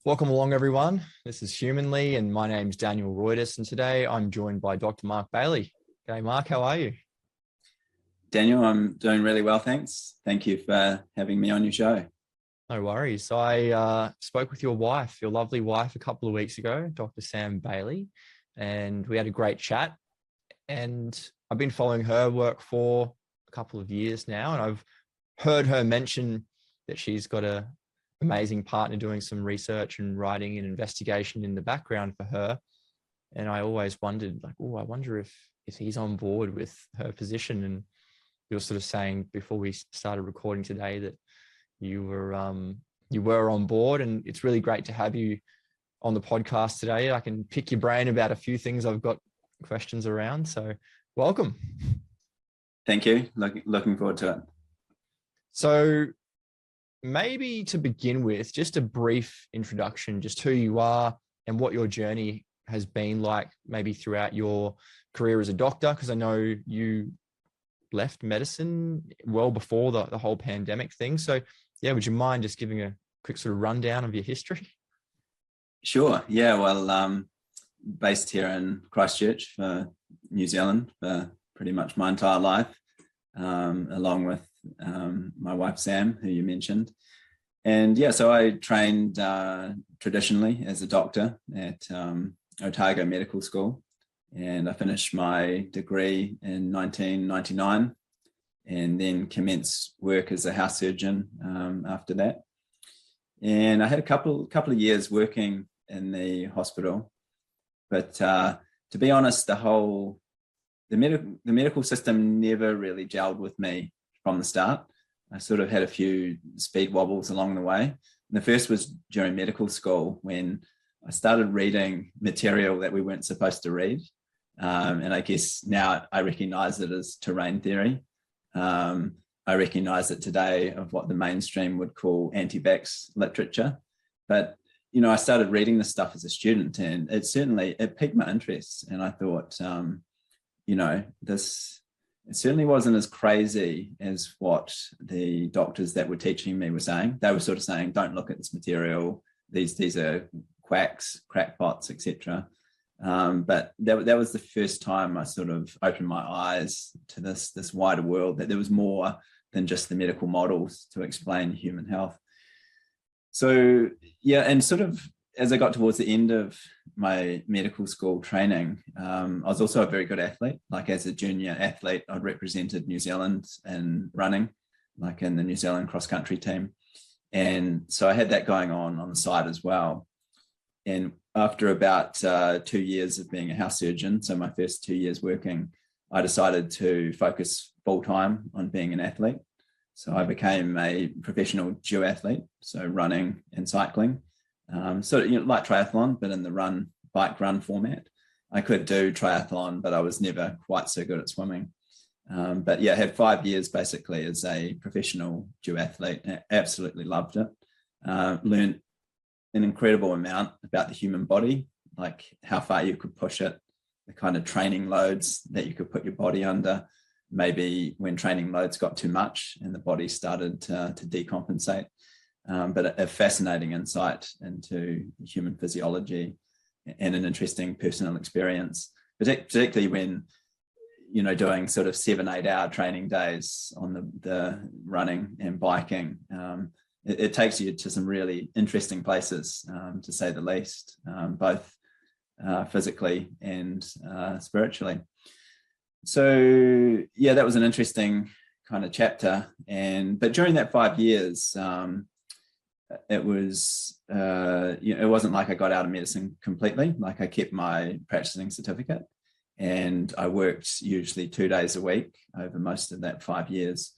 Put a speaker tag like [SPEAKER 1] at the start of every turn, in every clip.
[SPEAKER 1] Welcome along, everyone. This is Humanley, and my name's Daniel Roytas, and today I'm joined by Dr. Mark Bailey. G'day, Mark. How are you?
[SPEAKER 2] Daniel, I'm doing really well, thanks. Thank you for having me on your show.
[SPEAKER 1] No worries. I spoke with your wife, your lovely wife, a couple of weeks ago, Dr. Sam Bailey, and we had a great chat. And I've been following her work for a couple of years now, and I've heard her mention that she's got a amazing partner doing some research and writing and investigation in the background for her. And I always wondered, like, oh, I wonder if he's on board with her position. And you were sort of saying before we started recording today that you were on board, and it's really great to have you on the podcast today. I can pick your brain about a few things I've got questions around. So welcome.
[SPEAKER 2] Thank you. Looking forward to it.
[SPEAKER 1] So maybe to begin with, just a brief introduction, just who you are and what your journey has been like, maybe throughout your career as a doctor, because I know you left medicine well before the whole pandemic thing. So yeah, would you mind just giving a quick sort of rundown of your history?
[SPEAKER 2] Sure. Yeah. Well, based here in Christchurch for New Zealand for pretty much my entire life, along with my wife, Sam, who you mentioned. And yeah, so I trained traditionally as a doctor at Otago Medical School. And I finished my degree in 1999 and then commenced work as a house surgeon after that. And I had a couple of years working in the hospital. But to be honest, the medical system never really gelled with me from the start. I sort of had a few speed wobbles along the way. And the first was during medical school when I started reading material that we weren't supposed to read. And I guess now I recognize it as terrain theory. I recognize it today of what the mainstream would call anti-vax literature. But, you know, I started reading this stuff as a student, and it piqued my interest. And I thought, it certainly wasn't as crazy as what the doctors that were teaching me were saying. They were sort of saying, don't look at this material. These are quacks, crackpots, etc. But that was the first time I sort of opened my eyes to this wider world, that there was more than just the medical models to explain human health. So yeah, and sort of as I got towards the end of my medical school training, I was also a very good athlete. Like as a junior athlete, I'd represented New Zealand in running, like in the New Zealand cross-country team. And so I had that going on the side as well. And after about 2 years of being a house surgeon, so my first 2 years working, I decided to focus full-time on being an athlete. So I became a professional duathlete, so running and cycling. Like triathlon, but in the bike run format. I could do triathlon, but I was never quite so good at swimming. But yeah, I had 5 years basically as a professional duathlete. Absolutely loved it. Learned an incredible amount about the human body, like how far you could push it, the kind of training loads that you could put your body under, maybe when training loads got too much and the body started to decompensate. But a fascinating insight into human physiology and an interesting personal experience, particularly when, you know, doing sort of 7-8 hour training days on the running and biking. It takes you to some really interesting places, to say the least, both physically and spiritually. So yeah, that was an interesting kind of chapter. But during that 5 years, it was, it wasn't like I got out of medicine completely. Like I kept my practicing certificate, and I worked usually 2 days a week over most of that 5 years,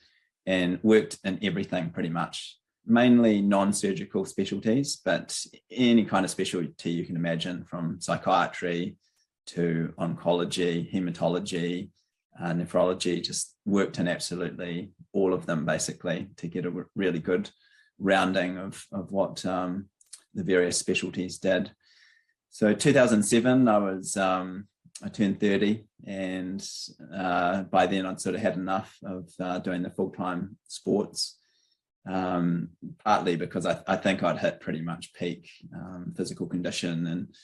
[SPEAKER 2] and worked in everything pretty much, mainly non-surgical specialties, but any kind of specialty you can imagine, from psychiatry to oncology, hematology, nephrology. Just worked in absolutely all of them basically to get a really good rounding of what the various specialties did. So 2007, I turned 30, and by then I'd sort of had enough of doing the full-time sports. partly because I think I'd hit pretty much peak physical condition, and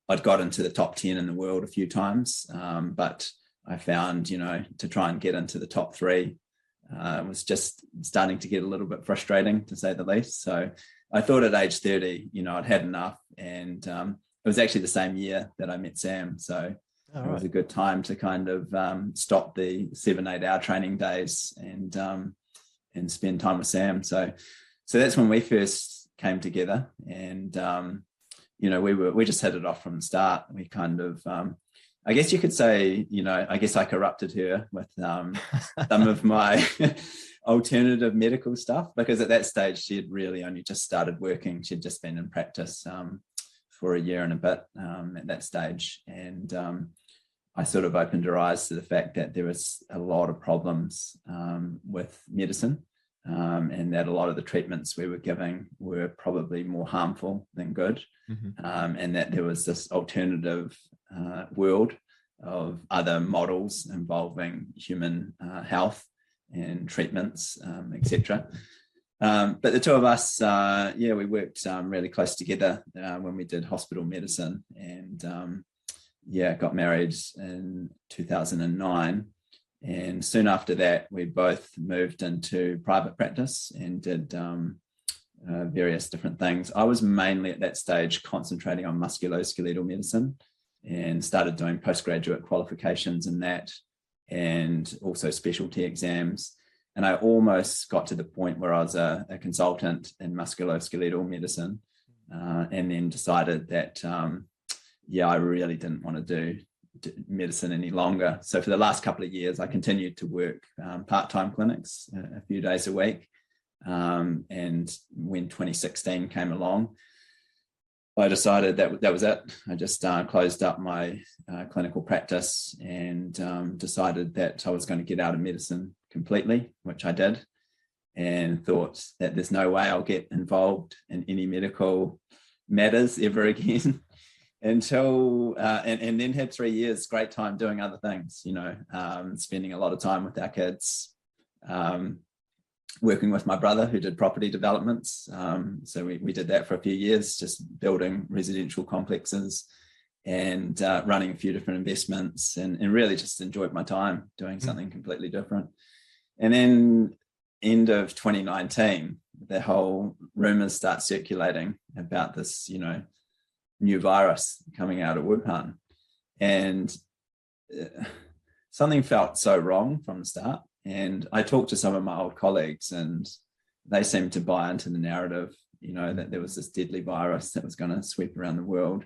[SPEAKER 2] I'd got into the top 10 in the world a few times, but I found, to try and get into the top 3 was just starting to get a little bit frustrating, to say the least. So I thought at age 30, I'd had enough, and it was actually the same year that I met Sam. So it was a good time to kind of stop the 7-8 hour training days and spend time with Sam. So that's when we first came together, and we just hit it off from the start. We kind of I guess you could say, I guess I corrupted her with some of my alternative medical stuff, because at that stage she had really only just started working. She'd just been in practice for a year and a bit at that stage, and I sort of opened her eyes to the fact that there was a lot of problems with medicine, and that a lot of the treatments we were giving were probably more harmful than good, and that there was this alternative world of other models involving human health and treatments, etc. But the two of us, we worked really close together when we did hospital medicine, and got married in 2009. And soon after that, we both moved into private practice and did various different things. I was mainly at that stage concentrating on musculoskeletal medicine, and started doing postgraduate qualifications in that, and also specialty exams. And I almost got to the point where I was a consultant in musculoskeletal medicine, and then decided that, I really didn't want to do medicine any longer. So for the last couple of years, I continued to work part-time clinics a few days a week. And when 2016 came along, I decided that was it. I just closed up my clinical practice, and decided that I was going to get out of medicine completely, which I did, and thought that there's no way I'll get involved in any medical matters ever again. Until and then had 3 years great time doing other things, spending a lot of time with our kids, working with my brother who did property developments. So we did that for a few years, just building residential complexes and running a few different investments, and really just enjoyed my time doing something completely different. And then end of 2019, the whole rumors start circulating about this, new virus coming out of Wuhan. And something felt so wrong from the start. And I talked to some of my old colleagues, and they seemed to buy into the narrative, that there was this deadly virus that was going to sweep around the world.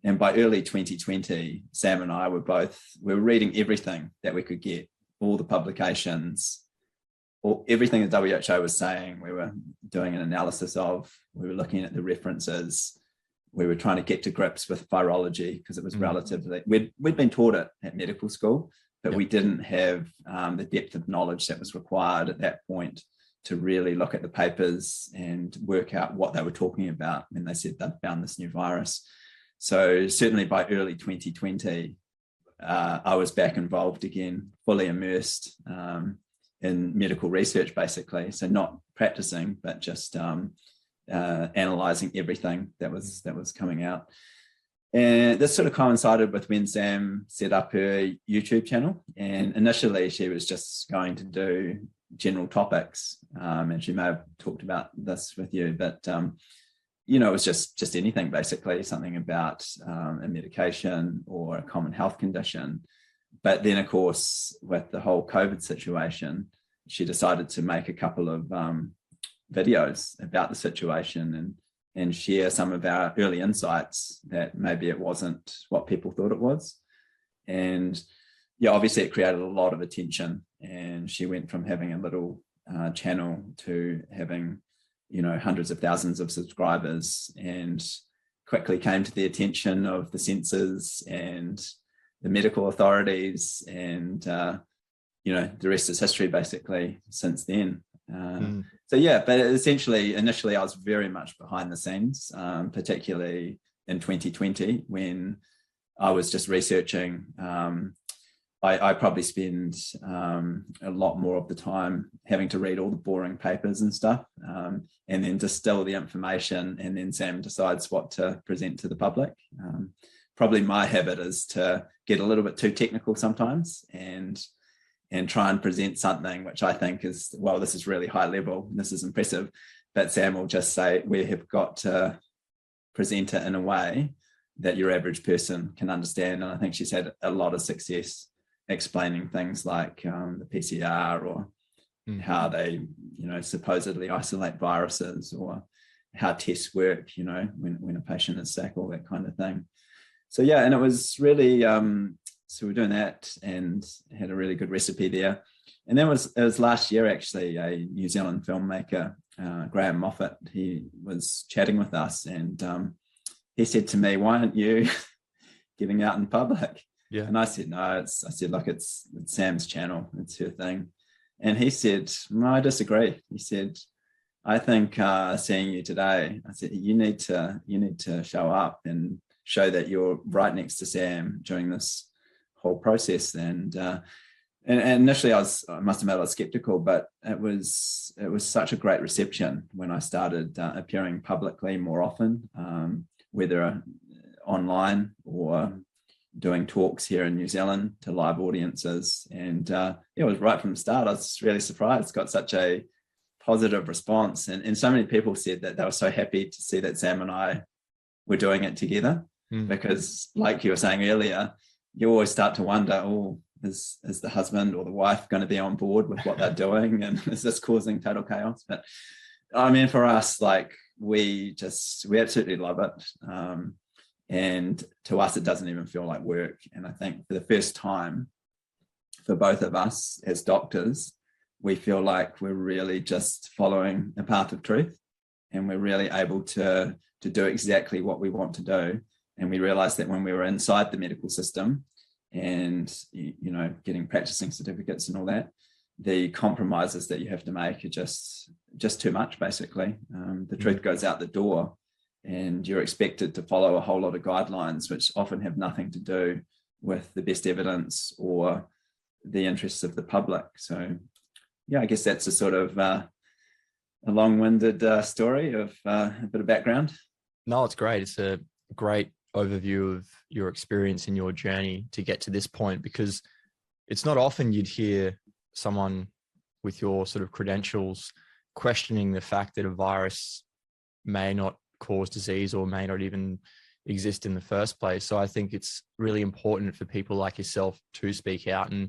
[SPEAKER 2] And by early 2020, Sam and I we were reading everything that we could get, all the publications, everything the WHO was saying, we were doing an analysis of, we were looking at the references, we were trying to get to grips with virology, because it was relatively, we'd been taught it at medical school, but we didn't have the depth of knowledge that was required at that point to really look at the papers and work out what they were talking about when they said they'd found this new virus. So certainly by early 2020, I was back involved again, fully immersed in medical research, basically. So not practicing, but just analyzing everything that was coming out. And this sort of coincided with when Sam set up her YouTube channel. And initially she was just going to do general topics. And she may have talked about this with you, but it was just anything, basically, something about a medication or a common health condition. But then, of course, with the whole COVID situation, she decided to make a couple of videos about the situation and share some of our early insights that maybe it wasn't what people thought it was. And obviously it created a lot of attention, and she went from having a little channel to having, hundreds of thousands of subscribers, and quickly came to the attention of the censors and the medical authorities, and the rest is history, basically, since then. But essentially, initially, I was very much behind the scenes, particularly in 2020, when I was just researching I probably spend a lot more of the time having to read all the boring papers and stuff, and then distill the information, and then Sam decides what to present to the public. Probably my habit is to get a little bit too technical sometimes and try and present something which I think is, well, this is really high level, this is impressive, but Sam will just say, we have got to present it in a way that your average person can understand. And I think she's had a lot of success explaining things like the PCR, or how they, supposedly isolate viruses, or how tests work, when a patient is sick, all that kind of thing. So yeah, and it was really, so we're doing that and had a really good recipe there. And then it was last year, actually, a New Zealand filmmaker, Graham Moffat, he was chatting with us, and he said to me, why aren't you giving out in public?
[SPEAKER 1] Yeah.
[SPEAKER 2] And I said, no, look, it's Sam's channel, it's her thing. And he said, no, I disagree. He said, I think seeing you today, I said, you need to show up and show that you're right next to Sam during this whole process. And initially I must admit I was skeptical, but it was such a great reception when I started appearing publicly more often, whether online or doing talks here in New Zealand to live audiences. And it was right from the start. I was really surprised. Got such a positive response. And so many people said that they were so happy to see that Sam and I were doing it together. Because like you were saying earlier, you always start to wonder, oh, is the husband or the wife going to be on board with what they're doing? And is this causing total chaos? But I mean, for us, like we absolutely love it. And to us, it doesn't even feel like work. And I think for the first time for both of us as doctors, we feel like we're really just following a path of truth, and we're really able to do exactly what we want to do. And we realized that when we were inside the medical system and, getting practicing certificates and all that, the compromises that you have to make are just too much, basically. The truth goes out the door, and you're expected to follow a whole lot of guidelines, which often have nothing to do with the best evidence or the interests of the public. So, yeah, I guess that's a sort of a long-winded story of a bit of background.
[SPEAKER 1] No, it's great. It's a great overview of your experience and your journey to get to this point, because it's not often you'd hear someone with your sort of credentials questioning the fact that a virus may not cause disease or may not even exist in the first place. So I think it's really important for people like yourself to speak out. And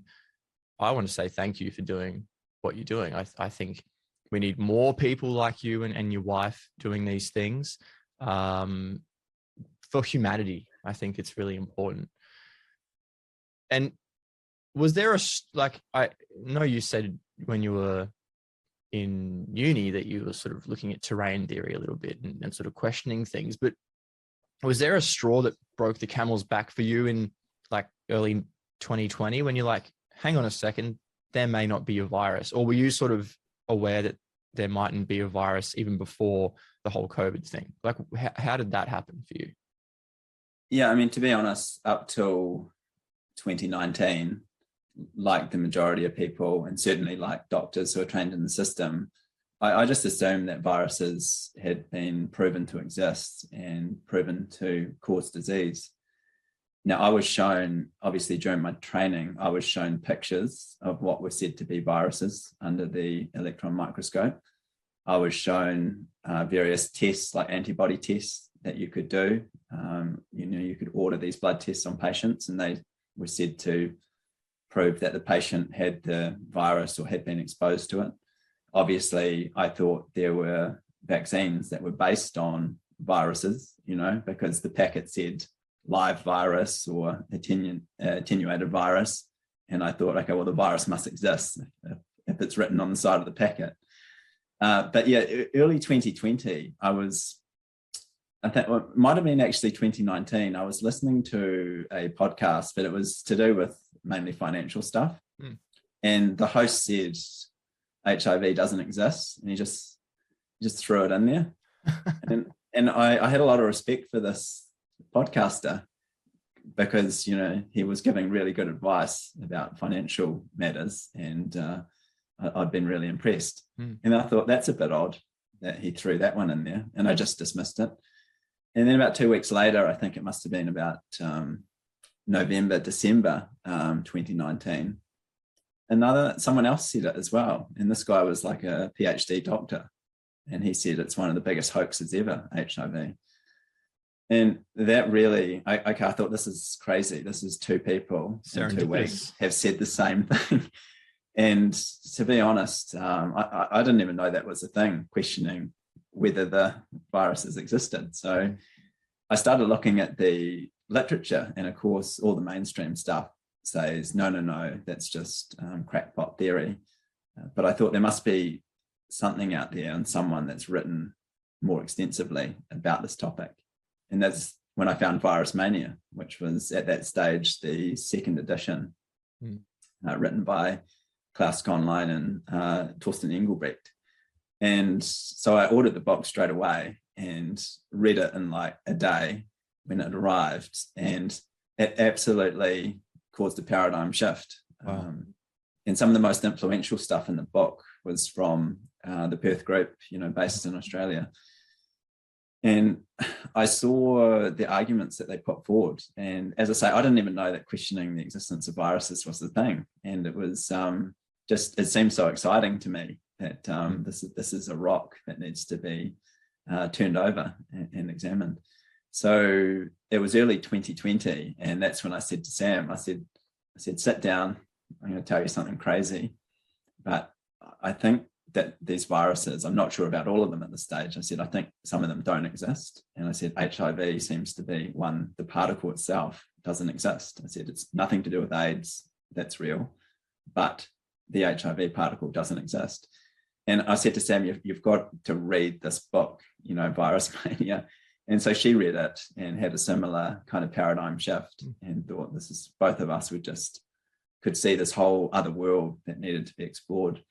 [SPEAKER 1] I want to say thank you for doing what you're doing. I think we need more people like you and your wife doing these things. For humanity, I think it's really important. And was there I know you said when you were in uni that you were sort of looking at terrain theory a little bit and sort of questioning things, but was there a straw that broke the camel's back for you in like early 2020 when you're like, hang on a second, there may not be a virus? Or were you sort of aware that there mightn't be a virus even before the whole COVID thing? Like, how did that happen for you?
[SPEAKER 2] Yeah, I mean, to be honest, up till 2019, like the majority of people, and certainly like doctors who are trained in the system, I just assumed that viruses had been proven to exist and proven to cause disease. Now, I was shown, obviously during my training, I was shown pictures of what were said to be viruses under the electron microscope. I was shown various tests, like antibody tests, that you could do. You could order these blood tests on patients, and they were said to prove that the patient had the virus or had been exposed to it. Obviously, I thought there were vaccines that were based on viruses, because the packet said live virus or attenuated virus. And I thought, okay, well, the virus must exist if it's written on the side of the packet. But yeah, early 2020, I think it might have been actually 2019. I was listening to a podcast, but it was to do with mainly financial stuff. And the host said HIV doesn't exist, and he just threw it in there. and I had a lot of respect for this podcaster, because, he was giving really good advice about financial matters, and I'd been really impressed. And I thought, that's a bit odd that he threw that one in there, and I just dismissed it. And then about 2 weeks later, I think it must have been about November, December 2019, someone else said it as well. And this guy was like a PhD doctor, and he said it's one of the biggest hoaxes ever, HIV. And that really, I thought, this is crazy. This is two people in 2 weeks have said the same thing. And to be honest, I didn't even know that was a thing, questioning whether the viruses existed. So I started looking at the literature, and of course, all the mainstream stuff says, no, that's just crackpot theory. But I thought there must be something out there and someone that's written more extensively about this topic. And that's when I found Virus Mania, which was at that stage the second edition, written by Klaus Conline and Torsten Engelbrecht. And so I ordered the book straight away and read it in like a day when it arrived, and it absolutely caused a paradigm shift.
[SPEAKER 1] Wow.
[SPEAKER 2] And some of the most influential stuff in the book was from the Perth group, based in Australia. And I saw the arguments that they put forward. And as I say, I didn't even know that questioning the existence of viruses was the thing. And it was it seemed so exciting to me that this is a rock that needs to be turned over and examined. So it was early 2020. And that's when I said to Sam, I said, sit down, I'm going to tell you something crazy. But I think that these viruses, I'm not sure about all of them at this stage. I said, I think some of them don't exist. And I said, HIV seems to be one, the particle itself doesn't exist. I said, it's nothing to do with AIDS, that's real, but the HIV particle doesn't exist. And I said to Sam, you've got to read this book, Virus Mania. And so she read it and had a similar kind of paradigm shift and thought, both of us could see this whole other world that needed to be explored.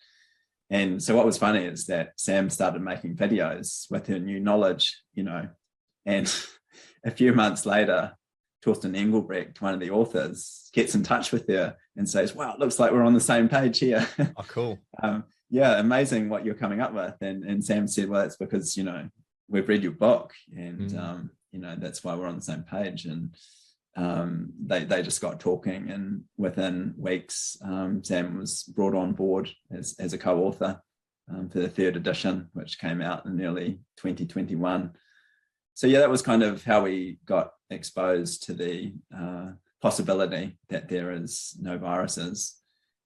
[SPEAKER 2] And so what was funny is that Sam started making videos with her new knowledge, and a few months later, Torsten Engelbrecht, one of the authors, gets in touch with her and says, wow, it looks like we're on the same page here.
[SPEAKER 1] Oh, cool.
[SPEAKER 2] Yeah, amazing what you're coming up with. And Sam said, well, it's because, we've read your book, and, that's why we're on the same page. And they just got talking, and within weeks, Sam was brought on board as a co-author for the third edition, which came out in early 2021. So yeah, that was kind of how we got exposed to the possibility that there is no viruses.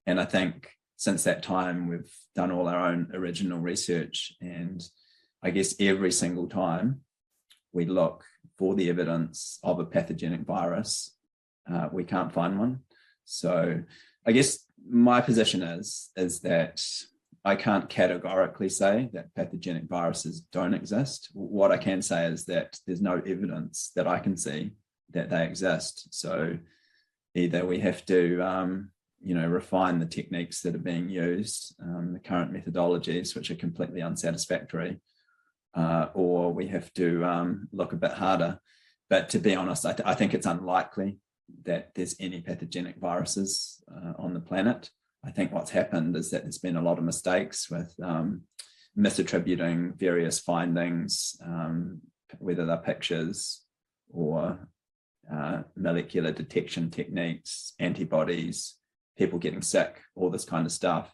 [SPEAKER 2] And I think since that time, we've done all our own original research, and I guess every single time we look for the evidence of a pathogenic virus, we can't find one. So I guess my position is that I can't categorically say that pathogenic viruses don't exist. What I can say is that there's no evidence that I can see that they exist. So either we have to, refine the techniques that are being used, the current methodologies, which are completely unsatisfactory, or we have to look a bit harder. But to be honest, I think it's unlikely that there's any pathogenic viruses on the planet. I think what's happened is that there's been a lot of mistakes with misattributing various findings, whether they're pictures or molecular detection techniques, antibodies, people getting sick, all this kind of stuff.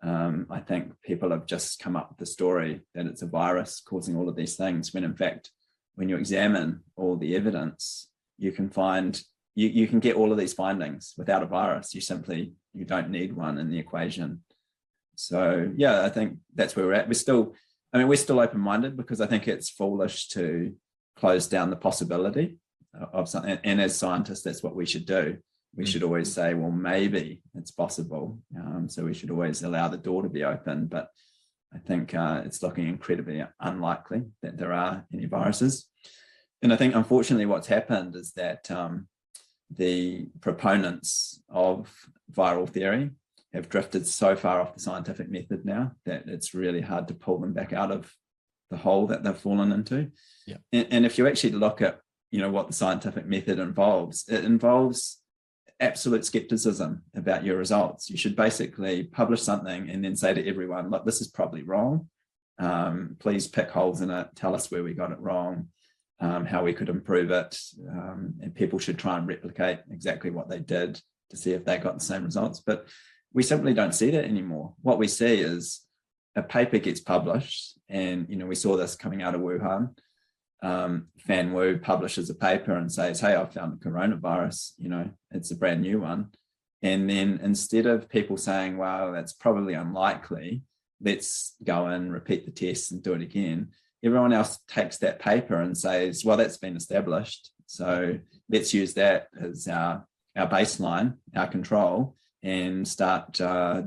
[SPEAKER 2] I think people have just come up with the story that it's a virus causing all of these things, when in fact, when you examine all the evidence, you can find, you can get all of these findings without a virus. You don't need one in the equation. So yeah, I think that's where we're at. We're still open-minded, because I think it's foolish to close down the possibility of something. And as scientists, that's what we should do. We should always say, well, maybe it's possible. So we should always allow the door to be open. But I think it's looking incredibly unlikely that there are any viruses. And I think, unfortunately, what's happened is that the proponents of viral theory have drifted so far off the scientific method now that it's really hard to pull them back out of the hole that they've fallen into.
[SPEAKER 1] Yeah.
[SPEAKER 2] And if you actually look at what the scientific method involves. It involves absolute skepticism about your results. You should basically publish something and then say to everyone, look, this is probably wrong. Please pick holes in it. Tell us where we got it wrong, how we could improve it. And people should try and replicate exactly what they did to see if they got the same results. But we simply don't see that anymore. What we see is a paper gets published, and we saw this coming out of Wuhan. Fan Wu publishes a paper and says, hey, I found a coronavirus, it's a brand new one. And then instead of people saying, well, that's probably unlikely, let's go and repeat the test and do it again, everyone else takes that paper and says, well, that's been established, so let's use that as our baseline, our control, and start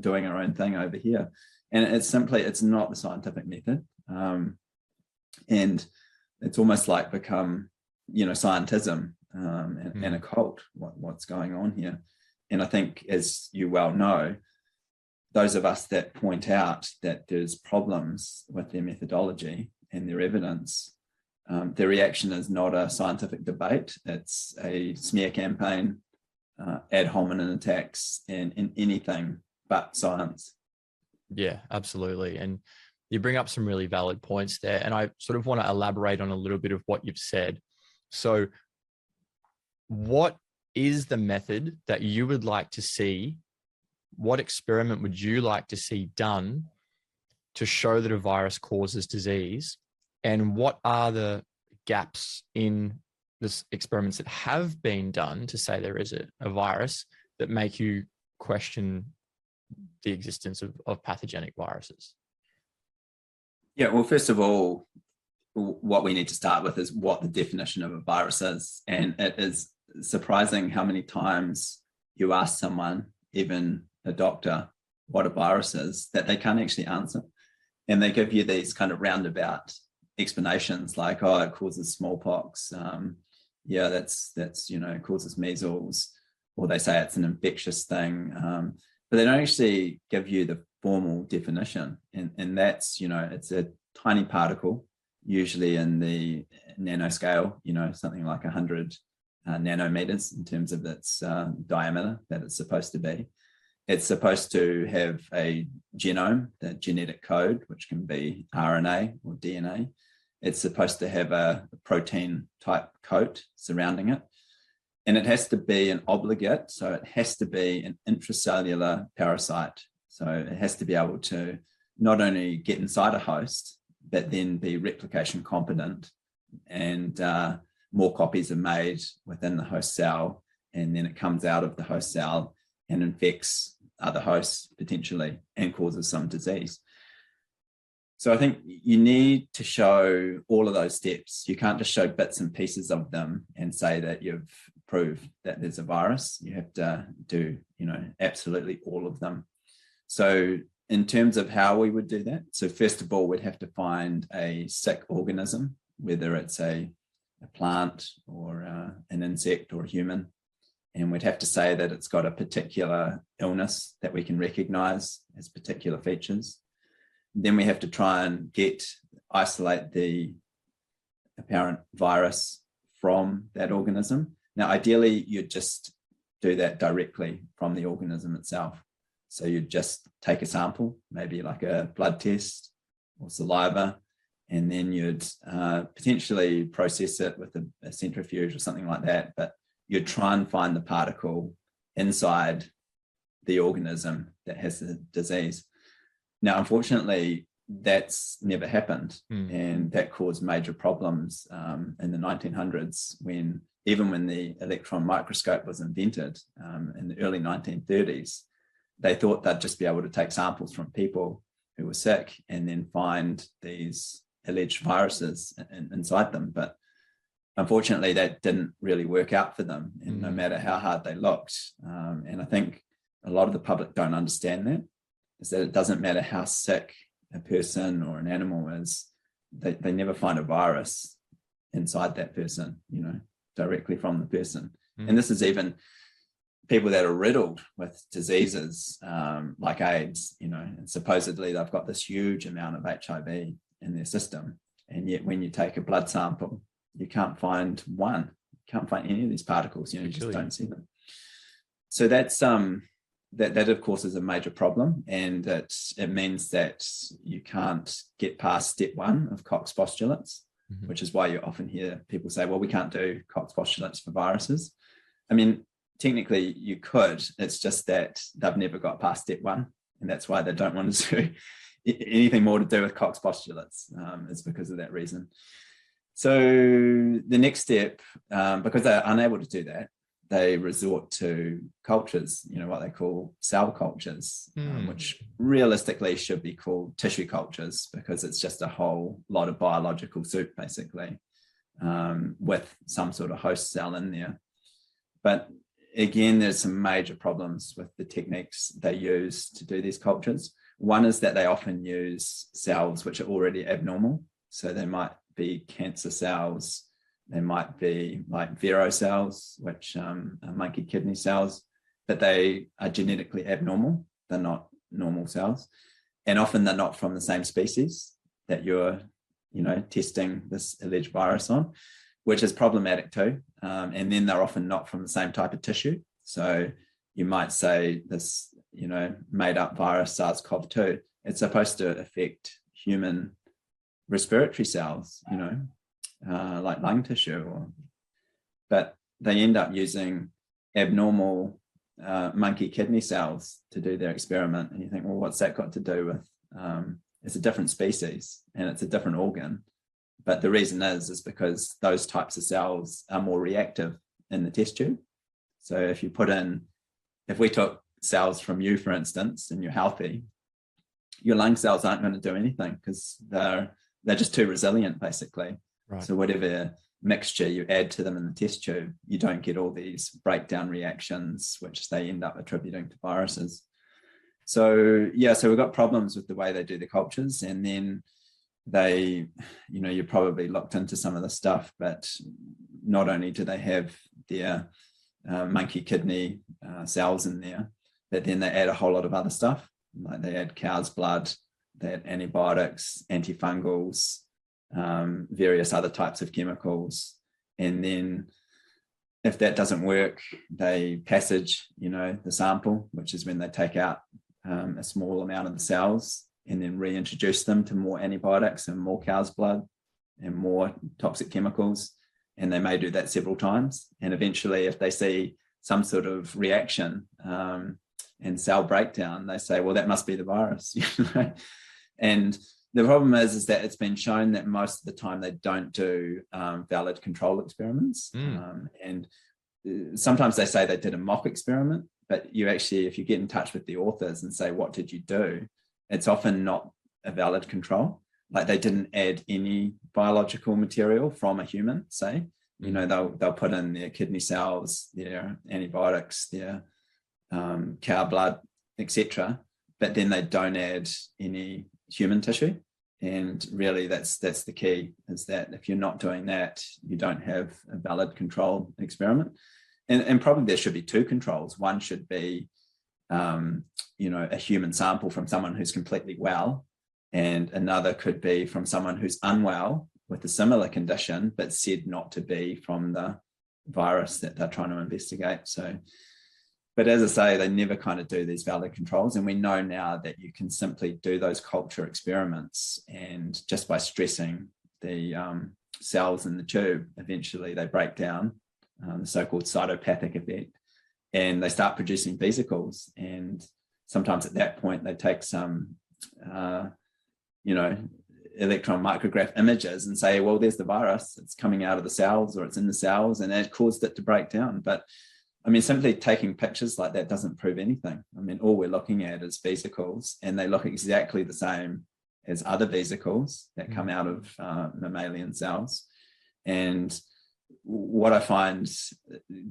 [SPEAKER 2] doing our own thing over here. And it's not the scientific method. And it's almost like become, scientism and a cult, what's going on here. And I think, as you well know, those of us that point out that there's problems with their methodology and their evidence, their reaction is not a scientific debate. It's a smear campaign, ad hominem attacks, and anything but science.
[SPEAKER 1] Yeah, absolutely. And you bring up some really valid points there. And I sort of want to elaborate on a little bit of what you've said. So what is the method that you would like to see? What experiment would you like to see done to show that a virus causes disease? And what are the gaps in this experiments that have been done to say there is a virus that make you question the existence of pathogenic viruses?
[SPEAKER 2] Yeah, well, first of all, what we need to start with is what the definition of a virus is. And it is surprising how many times you ask someone, even a doctor, what a virus is, that they can't actually answer. And they give you these kind of roundabout explanations like, oh, it causes smallpox. That's causes measles. Or they say it's an infectious thing. But they don't actually give you the formal definition. And that's, it's a tiny particle, usually in the nanoscale, something like 100 nanometers in terms of its diameter that it's supposed to be. It's supposed to have a genome, the genetic code, which can be RNA or DNA. It's supposed to have a protein type coat surrounding it. And it has to be an obligate, so it has to be an intracellular parasite. So it has to be able to not only get inside a host, but then be replication competent, and more copies are made within the host cell, and then it comes out of the host cell and infects other hosts potentially and causes some disease. So I think you need to show all of those steps. You can't just show bits and pieces of them and say that you've proved that there's a virus. You have to do, absolutely all of them. So in terms of how we would do that, so first of all, we'd have to find a sick organism, whether it's a plant or an insect or a human. And we'd have to say that it's got a particular illness that we can recognize as particular features. Then we have to try and isolate the apparent virus from that organism. Now, ideally, you'd just do that directly from the organism itself. So you'd just take a sample, maybe like a blood test or saliva, and then you'd potentially process it with a centrifuge or something like that. But you'd try and find the particle inside the organism that has the disease. Now, unfortunately, that's never happened. And that caused major problems in the 1900s when the electron microscope was invented in the early 1930s. They thought they'd just be able to take samples from people who were sick and then find these alleged viruses inside them. But unfortunately, that didn't really work out for them, and no matter how hard they looked. And I think a lot of the public don't understand that, is that it doesn't matter how sick a person or an animal is, they never find a virus inside that person, directly from the person. And this is even people that are riddled with diseases like AIDS, and supposedly they've got this huge amount of HIV in their system. And yet when you take a blood sample you can't find one. You can't find any of these particles. You just don't see them. So that's that of course is a major problem, and it means that you can't get past step one of Koch's postulates, which is why you often hear people say, well, we can't do Koch's postulates for viruses. I mean, technically you could, it's just that they've never got past step one, and that's why they don't want to do anything more to do with Koch's postulates. It's because of that reason. So the next step, because they're unable to do that, they resort to cultures, what they call cell cultures, which realistically should be called tissue cultures, because it's just a whole lot of biological soup, basically, with some sort of host cell in there. But again, there's some major problems with the techniques they use to do these cultures. One is that they often use cells which are already abnormal. So they might be cancer cells, they might be like Vero cells, which are monkey kidney cells, but they are genetically abnormal. They're not normal cells. And often they're not from the same species that you're, testing this alleged virus on, which is problematic too. And then they're often not from the same type of tissue. So you might say this, made up virus SARS-CoV-2, it's supposed to affect human respiratory cells, like lung tissue, but they end up using abnormal monkey kidney cells to do their experiment. And you think, well, what's that got to do with, it's a different species and it's a different organ. But the reason is because those types of cells are more reactive in the test tube. So if we took cells from you, for instance, and you're healthy, your lung cells aren't going to do anything because they're just too resilient, basically. Right. So whatever mixture you add to them in the test tube, you don't get all these breakdown reactions, which they end up attributing to viruses. So we've got problems with the way they do the cultures. And then they, you probably looked into some of the stuff, but not only do they have their monkey kidney cells in there, but then they add a whole lot of other stuff. Like they add cow's blood, they add antibiotics, antifungals, various other types of chemicals. And then if that doesn't work, they passage, the sample, which is when they take out a small amount of the cells and then reintroduce them to more antibiotics and more cow's blood and more toxic chemicals. And they may do that several times. And eventually, if they see some sort of reaction and cell breakdown, they say, well, that must be the virus. And the problem is that it's been shown that most of the time they don't do valid control experiments. And sometimes they say they did a mock experiment, but you actually, if you get in touch with the authors and say, what did you do? It's often not a valid control. Like they didn't add any biological material from a human, say. They'll put in their kidney cells, their antibiotics, their cow blood, etc. But then they don't add any human tissue. And really that's the key, is that if you're not doing that, you don't have a valid control experiment. And probably there should be two controls. One should be a human sample from someone who's completely well, and another could be from someone who's unwell with a similar condition, but said not to be from the virus that they're trying to investigate. So, but as I say, they never kind of do these valid controls. And we know now that you can simply do those culture experiments, and just by stressing the cells in the tube, eventually they break down, the so-called cytopathic effect, and they start producing vesicles. And sometimes at that point, they take some, electron micrograph images and say, well, there's the virus. It's coming out of the cells, or it's in the cells, and it caused it to break down. But I mean, simply taking pictures like that doesn't prove anything. I mean, all we're looking at is vesicles, and they look exactly the same as other vesicles that come out of mammalian cells. And what I find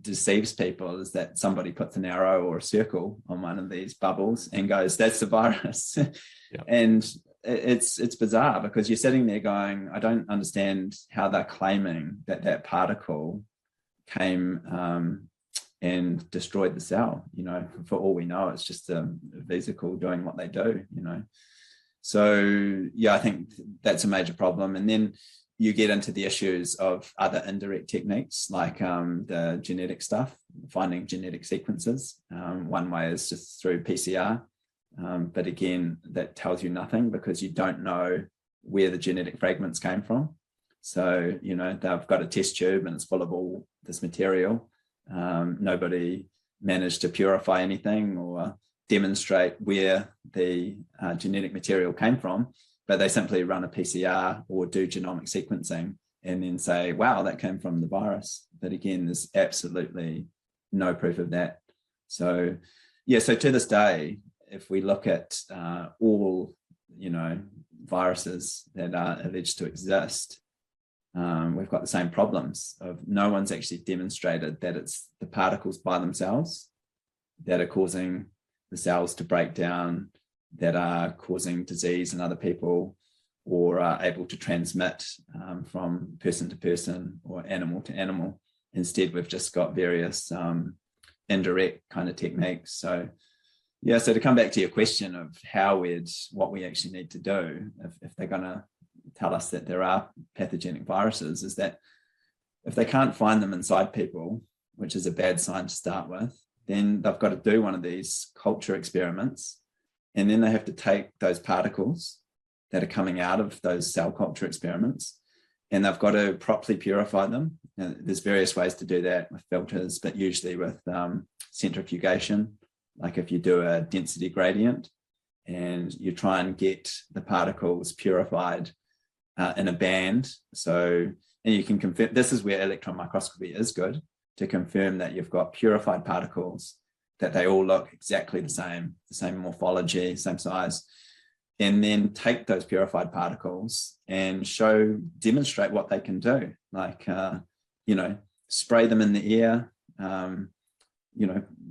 [SPEAKER 2] deceives people is that somebody puts an arrow or a circle on one of these bubbles and goes, that's the virus. Yeah. And it's bizarre, because you're sitting there going, I don't understand how they're claiming that particle came and destroyed the cell. For all we know, it's just a vesicle doing what they do. So yeah, I think that's a major problem. And then you get into the issues of other indirect techniques like the genetic stuff, finding genetic sequences. One way is just through PCR. But again, that tells you nothing because you don't know where the genetic fragments came from. So, they've got a test tube and it's full of all this material. Nobody managed to purify anything or demonstrate where the genetic material came from, but they simply run a PCR or do genomic sequencing and then say, wow, that came from the virus. But again, there's absolutely no proof of that. So, so to this day, if we look at all, viruses that are alleged to exist, we've got the same problems of no one's actually demonstrated that it's the particles by themselves that are causing the cells to break down, that are causing disease in other people, or are able to transmit from person to person or animal to animal. Instead, we've just got various indirect kind of techniques. So to come back to your question of what we actually need to do if they're going to tell us that there are pathogenic viruses, is that if they can't find them inside people, which is a bad sign to start with, then they've got to do one of these culture experiments, and then they have to take those particles that are coming out of those cell culture experiments, and they've got to properly purify them. Now, there's various ways to do that with filters, but usually with centrifugation. Like if you do a density gradient and you try and get the particles purified in a band. So, and you can confirm, this is where electron microscopy is good, to confirm that you've got purified particles, that they all look exactly the same morphology, same size, and then take those purified particles and demonstrate what they can do. Like, spray them in the air,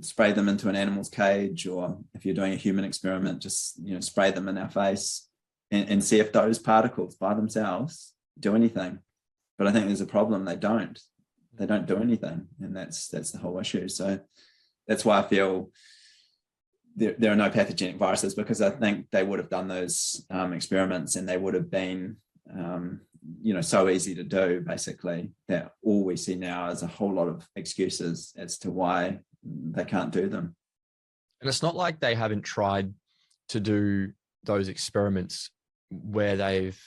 [SPEAKER 2] spray them into an animal's cage, or if you're doing a human experiment, just, spray them in our face and see if those particles by themselves do anything. But I think there's a problem. They don't do anything. And that's the whole issue. So that's why I feel there are no pathogenic viruses, because I think they would have done those experiments and they would have been, so easy to do, basically, that all we see now is a whole lot of excuses as to why they can't do them.
[SPEAKER 1] And it's not like they haven't tried to do those experiments where they've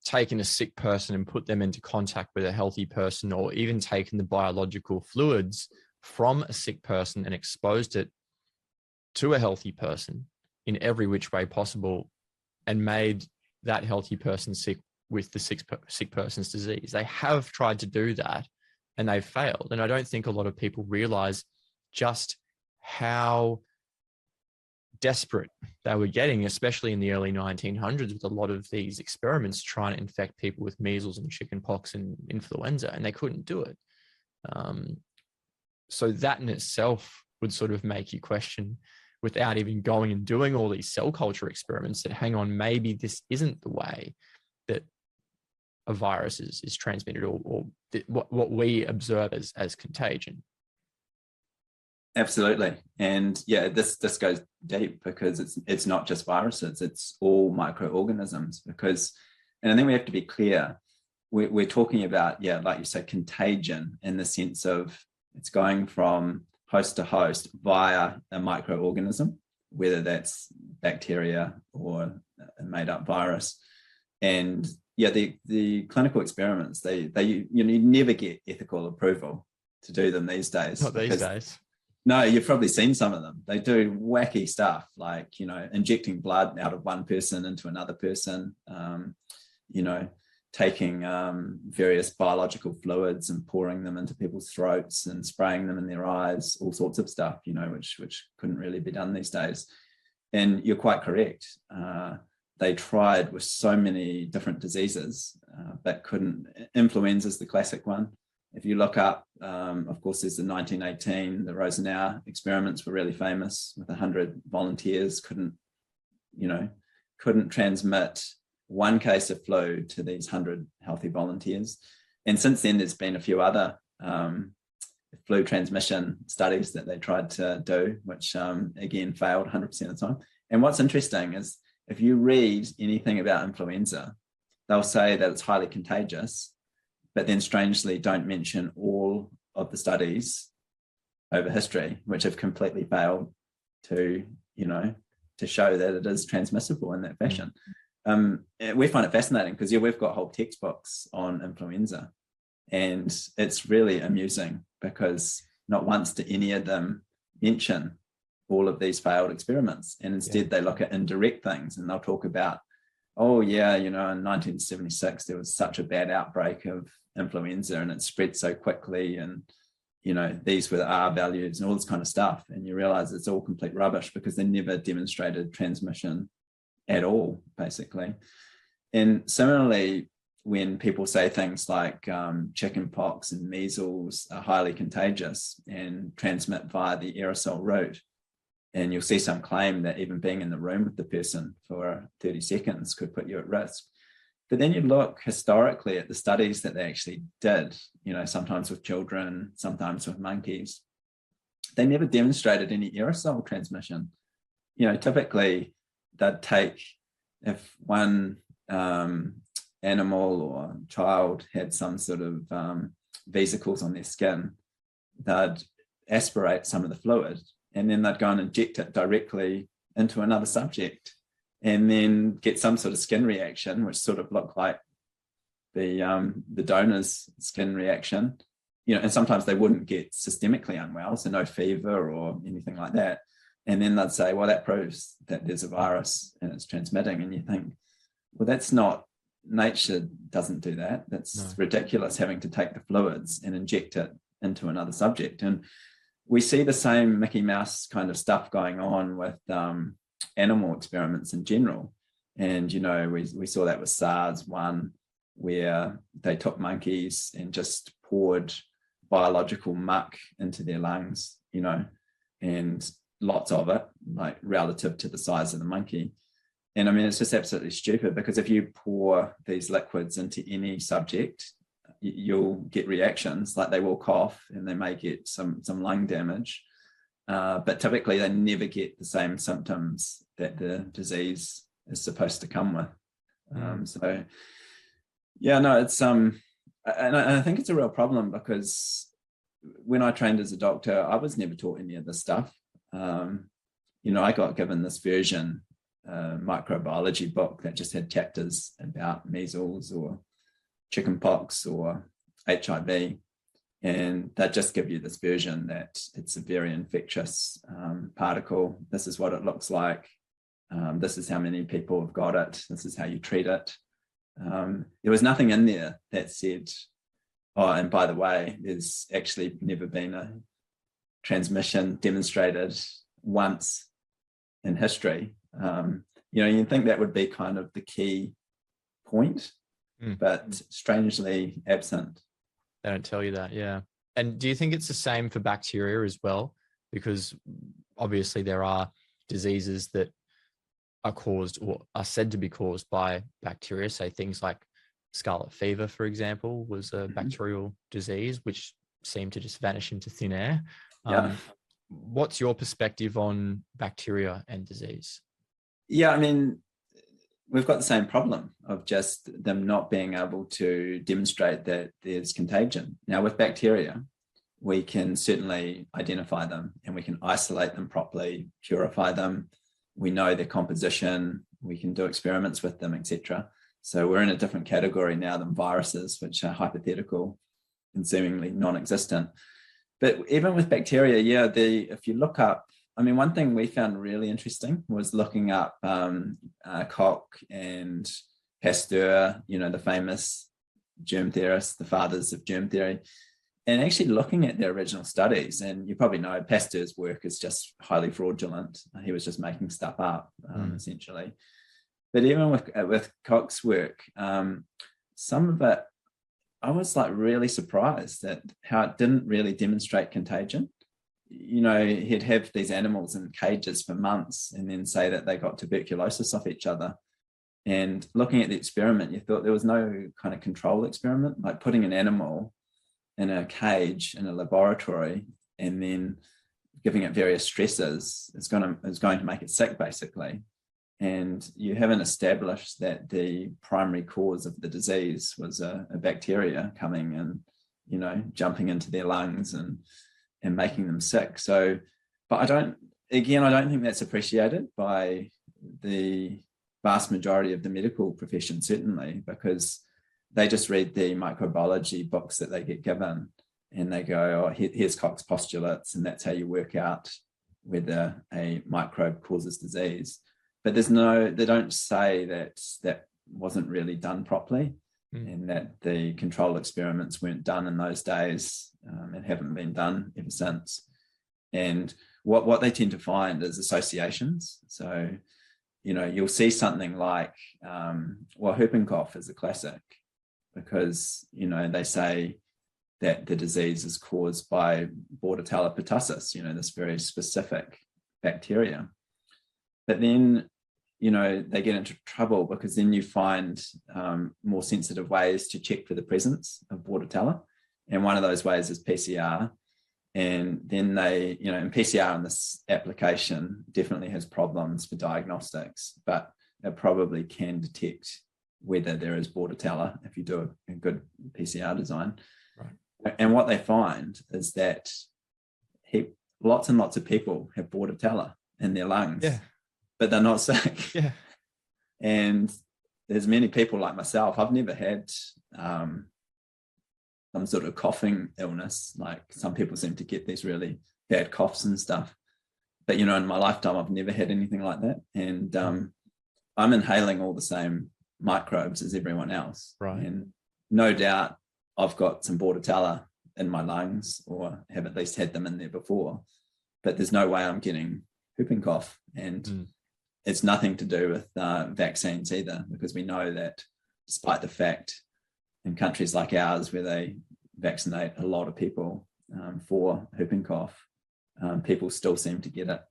[SPEAKER 1] taken a sick person and put them into contact with a healthy person, or even taken the biological fluids from a sick person and exposed it to a healthy person in every which way possible and made that healthy person sick with the sick person's disease. They have tried to do that and they've failed. And I don't think a lot of people realize just how desperate they were getting, especially in the early 1900s, with a lot of these experiments trying to infect people with measles and chickenpox and influenza, and they couldn't do it. So that in itself would sort of make you question, without even going and doing all these cell culture experiments, that hang on, maybe this isn't the way that a virus is transmitted, or what we observe as contagion.
[SPEAKER 2] Absolutely. And this goes deep, because it's not just viruses, it's all microorganisms. And I think we have to be clear, we're talking about, like you said, contagion, in the sense of it's going from host to host via a microorganism, whether that's bacteria or a made up virus. And the clinical experiments, they you never get ethical approval to do them these days.
[SPEAKER 1] Not these days.
[SPEAKER 2] No, you've probably seen some of them. They do wacky stuff, like, injecting blood out of one person into another person, taking various biological fluids and pouring them into people's throats and spraying them in their eyes, all sorts of stuff, which couldn't really be done these days. And you're quite correct. They tried with so many different diseases, but couldn't. Influenza is the classic one. If you look up, of course, there's the 1918, the Rosenau experiments were really famous, with 100 volunteers, couldn't transmit one case of flu to these 100 healthy volunteers. And since then, there's been a few other flu transmission studies that they tried to do, which again failed 100% of the time. And what's interesting is, if you read anything about influenza, they'll say that it's highly contagious, but then strangely don't mention all of the studies over history, which have completely failed to, to show that it is transmissible in that fashion. We find it fascinating because we've got whole textbooks on influenza, and it's really amusing because not once do any of them mention all of these failed experiments, and instead they look at indirect things, and they'll talk about, oh yeah, in 1976 there was such a bad outbreak of influenza and it spread so quickly, and these were the R values and all this kind of stuff, and you realize it's all complete rubbish because they never demonstrated transmission at all, basically. And similarly, when people say things like chicken pox and measles are highly contagious and transmit via the aerosol route, and you'll see some claim that even being in the room with the person for 30 seconds could put you at risk. But then you look historically at the studies that they actually did, sometimes with children, sometimes with monkeys. They never demonstrated any aerosol transmission. Typically they'd take, if one animal or child had some sort of vesicles on their skin, they'd aspirate some of the fluid, and then they'd go and inject it directly into another subject, and then get some sort of skin reaction, which sort of looked like the donor's skin reaction. And sometimes they wouldn't get systemically unwell, so no fever or anything like that. And then they'd say, well, that proves that there's a virus and it's transmitting. And you think, well, that's not, nature doesn't do that. That's ridiculous, having to take the fluids and inject it into another subject. And we see the same Mickey Mouse kind of stuff going on with animal experiments in general. And, we saw that with SARS-1, where they took monkeys and just poured biological muck into their lungs, and lots of it, like relative to the size of the monkey. And I mean, it's just absolutely stupid, because if you pour these liquids into any subject, you'll get reactions, like they will cough and they may get some lung damage. But typically they never get the same symptoms that the disease is supposed to come with. It's and I think it's a real problem, because when I trained as a doctor, I was never taught any of this stuff. I got given this version microbiology book that just had chapters about measles or chickenpox or HIV, and they just give you this version that it's a very infectious particle. This is what it looks like. This is how many people have got it. This is how you treat it. There was nothing in there that said, oh, and by the way, there's actually never been a transmission demonstrated once in history. You'd think that would be kind of the key point, but strangely absent.
[SPEAKER 1] They don't tell you that, yeah. And do you think it's the same for bacteria as well? Because obviously there are diseases that are caused or are said to be caused by bacteria. Say things like scarlet fever, for example, was a bacterial disease which seemed to just vanish into thin air. What's your perspective on bacteria and disease?
[SPEAKER 2] Yeah, I mean, we've got the same problem of just them not being able to demonstrate that there's contagion. Now, with bacteria, we can certainly identify them and we can isolate them properly, purify them. We know their composition, we can do experiments with them, etc. So we're in a different category now than viruses, which are hypothetical and seemingly non-existent. But even with bacteria, if you look up, I mean, one thing we found really interesting was looking up Koch and Pasteur, the famous germ theorists, the fathers of germ theory, and actually looking at their original studies. And you probably know Pasteur's work is just highly fraudulent. He was just making stuff up, essentially. But even with Koch's work, some of it, I was like really surprised at how it didn't really demonstrate contagion. He'd have these animals in cages for months and then say that they got tuberculosis off each other. And looking at the experiment, you thought there was no kind of control experiment, like putting an animal in a cage in a laboratory and then giving it various stresses is going to make it sick, basically. and you haven't established that the primary cause of the disease was a bacteria coming and, jumping into their lungs and making them sick. So, but I don't think that's appreciated by the vast majority of the medical profession, certainly, because they just read the microbiology books that they get given and they go, oh, here's Koch's postulates, and that's how you work out whether a microbe causes disease. But they don't say that wasn't really done properly, and that the control experiments weren't done in those days and haven't been done ever since. And what they tend to find is associations. So, you'll see something like, whooping cough is a classic, because, they say that the disease is caused by Bordetella pertussis, this very specific bacteria. But then, they get into trouble because then you find more sensitive ways to check for the presence of Bordetella. And one of those ways is PCR. And then and PCR in this application definitely has problems for diagnostics, but it probably can detect whether there is Bordetella if you do a good PCR design. Right. And what they find is that lots and lots of people have Bordetella in their lungs, but they're not sick.
[SPEAKER 1] Yeah.
[SPEAKER 2] And there's many people like myself. I've never had some sort of coughing illness. Like some people seem to get these really bad coughs and stuff. But, in my lifetime, I've never had anything like that. And I'm inhaling all the same microbes as everyone else.
[SPEAKER 1] Right.
[SPEAKER 2] And no doubt I've got some Bordetella in my lungs, or have at least had them in there before. But there's no way I'm getting whooping cough. And it's nothing to do with vaccines either, because we know that despite the fact in countries like ours where they vaccinate a lot of people for whooping cough, people still seem to get it,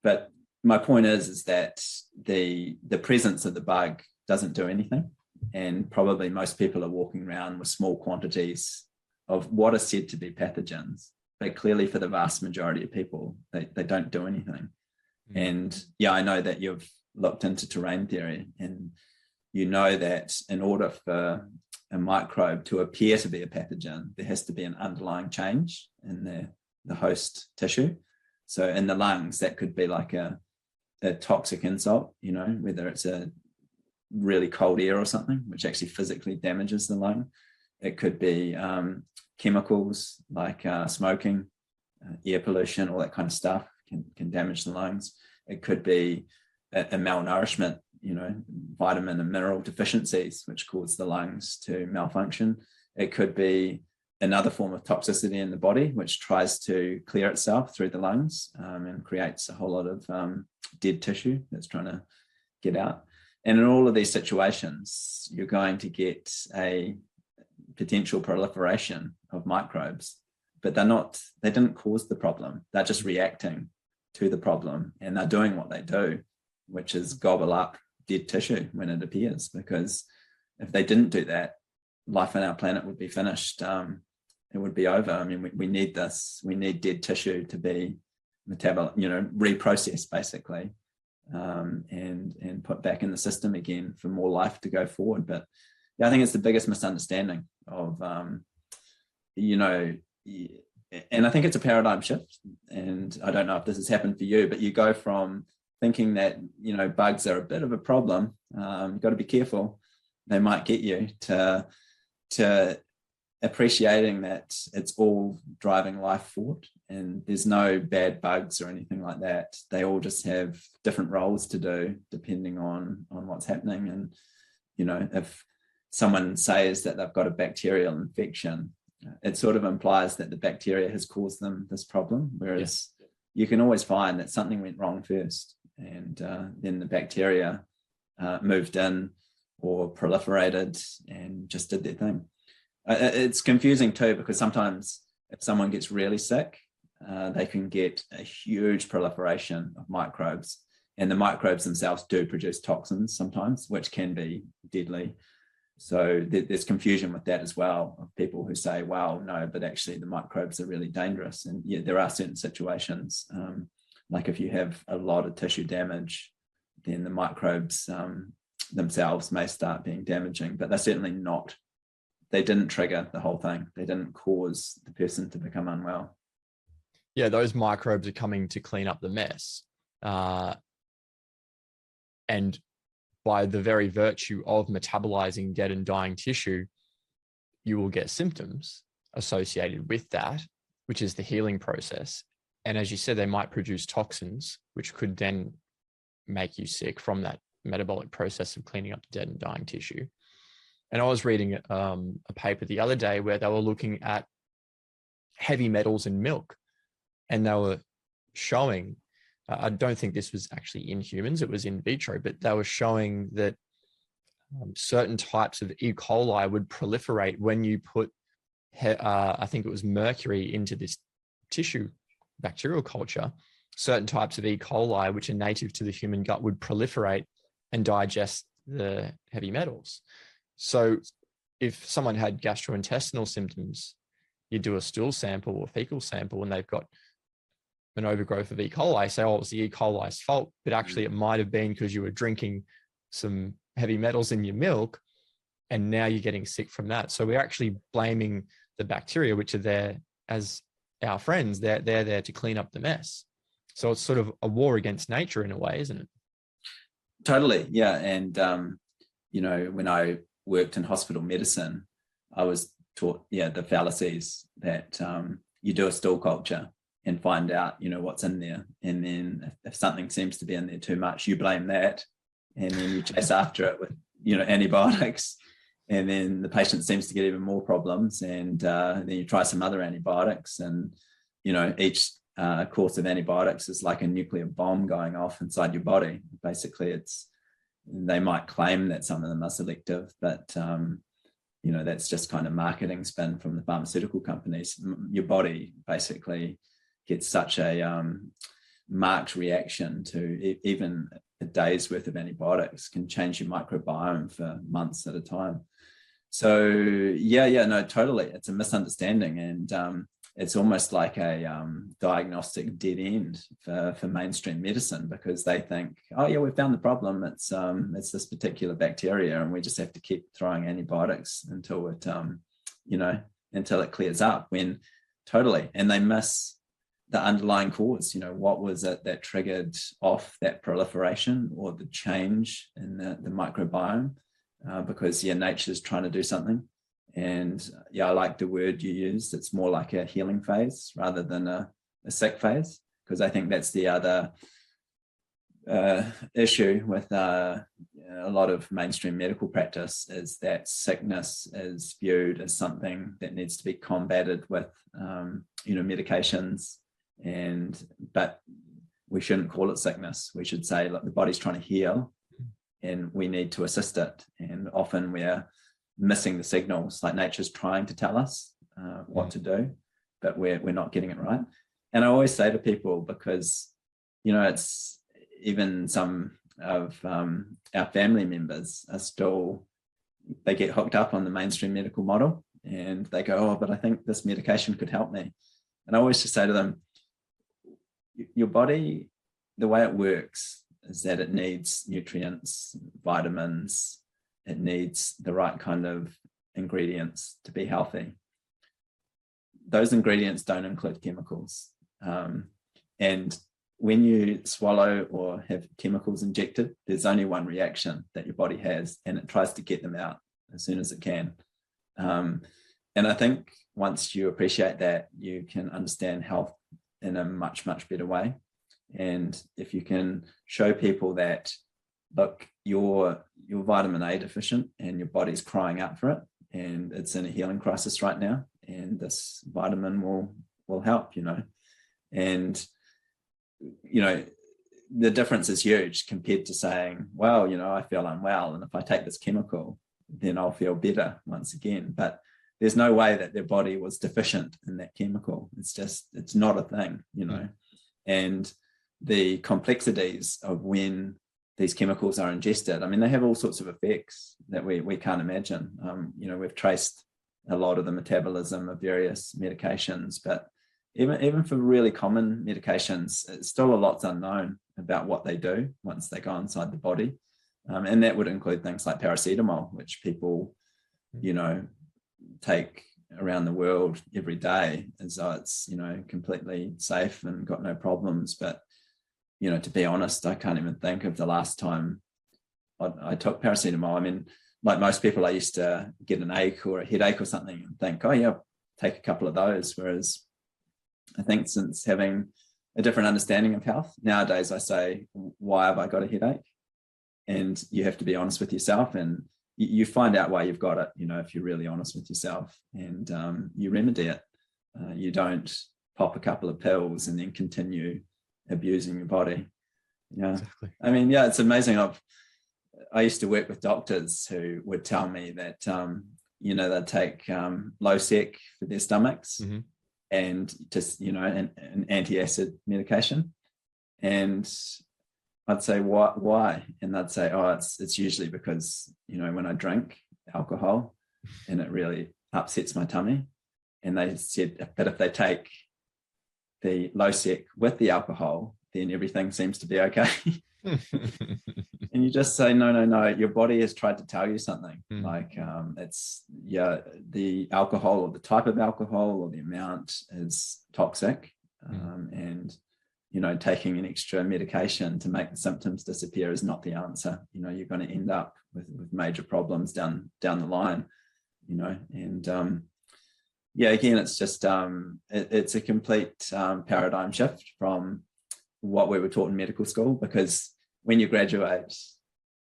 [SPEAKER 2] But my point is that the presence of the bug doesn't do anything. And probably most people are walking around with small quantities of what are said to be pathogens. But clearly for the vast majority of people, they don't do anything. And I know that you've looked into terrain theory, and you know that in order for a microbe to appear to be a pathogen, there has to be an underlying change in the host tissue. So in the lungs, that could be like a toxic insult, whether it's a really cold air or something, which actually physically damages the lung. It could be chemicals like smoking, air pollution, all that kind of stuff can damage the lungs. It could be a malnourishment, vitamin and mineral deficiencies, which cause the lungs to malfunction. It could be another form of toxicity in the body, which tries to clear itself through the lungs and creates a whole lot of dead tissue that's trying to get out. And in all of these situations, you're going to get a potential proliferation of microbes, but they didn't cause the problem. They're just reacting to the problem, and they're doing what they do, which is gobble up dead tissue when it appears, because if they didn't do that, life on our planet would be finished. It would be over. I mean, we need this. We need dead tissue to be reprocessed basically, and put back in the system again for more life to go forward. But I think it's the biggest misunderstanding of, and I think it's a paradigm shift. And I don't know if this has happened for you, but you go from thinking that, bugs are a bit of a problem, you've got to be careful, they might get you, to appreciating that it's all driving life forward and there's no bad bugs or anything like that. They all just have different roles to do depending on what's happening. And, if someone says that they've got a bacterial infection, it sort of implies that the bacteria has caused them this problem, whereas you can always find that something went wrong first, and then the bacteria moved in or proliferated and just did their thing. It's confusing too, because sometimes if someone gets really sick, they can get a huge proliferation of microbes, and the microbes themselves do produce toxins sometimes, which can be deadly. So there's confusion with that as well, of people who say, well, no, but actually the microbes are really dangerous. And there are certain situations, like if you have a lot of tissue damage, then the microbes themselves may start being damaging, but they're certainly not. They didn't trigger the whole thing. They didn't cause the person to become unwell.
[SPEAKER 1] Yeah, those microbes are coming to clean up the mess. And by the very virtue of metabolizing dead and dying tissue, you will get symptoms associated with that, which is the healing process. And as you said, they might produce toxins, which could then make you sick from that metabolic process of cleaning up the dead and dying tissue. And I was reading a paper the other day where they were looking at heavy metals in milk, and they were showing, I don't think this was actually in humans, it was in vitro, but they were showing that certain types of E. coli would proliferate when you put, I think it was mercury into this tissue bacterial culture. Certain types of E. coli, which are native to the human gut, would proliferate and digest the heavy metals. So if someone had gastrointestinal symptoms, you do a stool sample or fecal sample and they've got an overgrowth of E. coli, say, oh, it was the E. coli's fault, but actually it might have been because you were drinking some heavy metals in your milk and now you're getting sick from that. So we're actually blaming the bacteria, which are there as our friends. They're there to clean up the mess. So it's sort of a war against nature in a way, isn't it?
[SPEAKER 2] Totally, yeah. And, when I worked in hospital medicine, I was taught, the fallacies that you do a stool culture and find out, what's in there. And then if something seems to be in there too much, you blame that. And then you chase after it with, antibiotics. And then the patient seems to get even more problems. And then you try some other antibiotics. And, each course of antibiotics is like a nuclear bomb going off inside your body. Basically, they might claim that some of them are selective, but that's just kind of marketing spin from the pharmaceutical companies. Your body basically gets such a marked reaction to even a day's worth of antibiotics can change your microbiome for months at a time. So no, totally. It's a misunderstanding. And it's almost like a diagnostic dead end for mainstream medicine, because they think, oh yeah, we've found the problem. It's this particular bacteria, and we just have to keep throwing antibiotics until it until it clears up. When totally, and they miss the underlying cause. What was it that triggered off that proliferation or the change in the microbiome? Because nature's trying to do something. And I like the word you used. It's more like a healing phase rather than a sick phase, because I think that's the other issue with a lot of mainstream medical practice, is that sickness is viewed as something that needs to be combated with medications. But we shouldn't call it sickness. We should say, look, the body's trying to heal and we need to assist it. And often we're missing the signals, like nature's trying to tell us what to do, but we're not getting it right. And I always say to people, because it's even some of our family members are still, they get hooked up on the mainstream medical model and they go, oh, but I think this medication could help me. And I always just say to them, your body, the way it works is that it needs nutrients, vitamins, it needs the right kind of ingredients to be healthy. Those ingredients don't include chemicals. And when you swallow or have chemicals injected, there's only one reaction that your body has, and it tries to get them out as soon as it can. And I think once you appreciate that, you can understand health in a much, much better way. And if you can show people that, look, you're vitamin A deficient and your body's crying out for it, and it's in a healing crisis right now, and this vitamin will help, and the difference is huge compared to saying, well, I feel unwell, and if I take this chemical, then I'll feel better once again. But there's no way that their body was deficient in that chemical. It's not a thing, and the complexities of when these chemicals are ingested, I mean, they have all sorts of effects that we can't imagine. We've traced a lot of the metabolism of various medications, but even for really common medications, it's still a lot's unknown. about what they do once they go inside the body. And that would include things like paracetamol, which people, take around the world every day as though it's, completely safe and got no problems. But, to be honest, I can't even think of the last time I took paracetamol. I mean, like most people, I used to get an ache or a headache or something and think, oh yeah, take a couple of those. Whereas I think since having a different understanding of health, nowadays I say, why have I got a headache? And you have to be honest with yourself, and you find out why you've got it, if you're really honest with yourself, and you remedy it. You don't pop a couple of pills and then continue abusing your body. Yeah, exactly. I mean, yeah, it's amazing. I used to work with doctors who would tell me that, they'd take low sec for their stomachs, mm-hmm. and just, an anti-acid medication. And I'd say, why? And they'd say, oh, it's usually because, when I drink alcohol and it really upsets my tummy. And they said, but if they take the low sec with the alcohol, then everything seems to be okay. And you just say, no, your body has tried to tell you something. Like the alcohol or the type of alcohol or the amount is toxic. And, taking an extra medication to make the symptoms disappear is not the answer. You're going to end up with major problems down the line, and again, it's just, it's a complete paradigm shift from what we were taught in medical school, because when you graduate,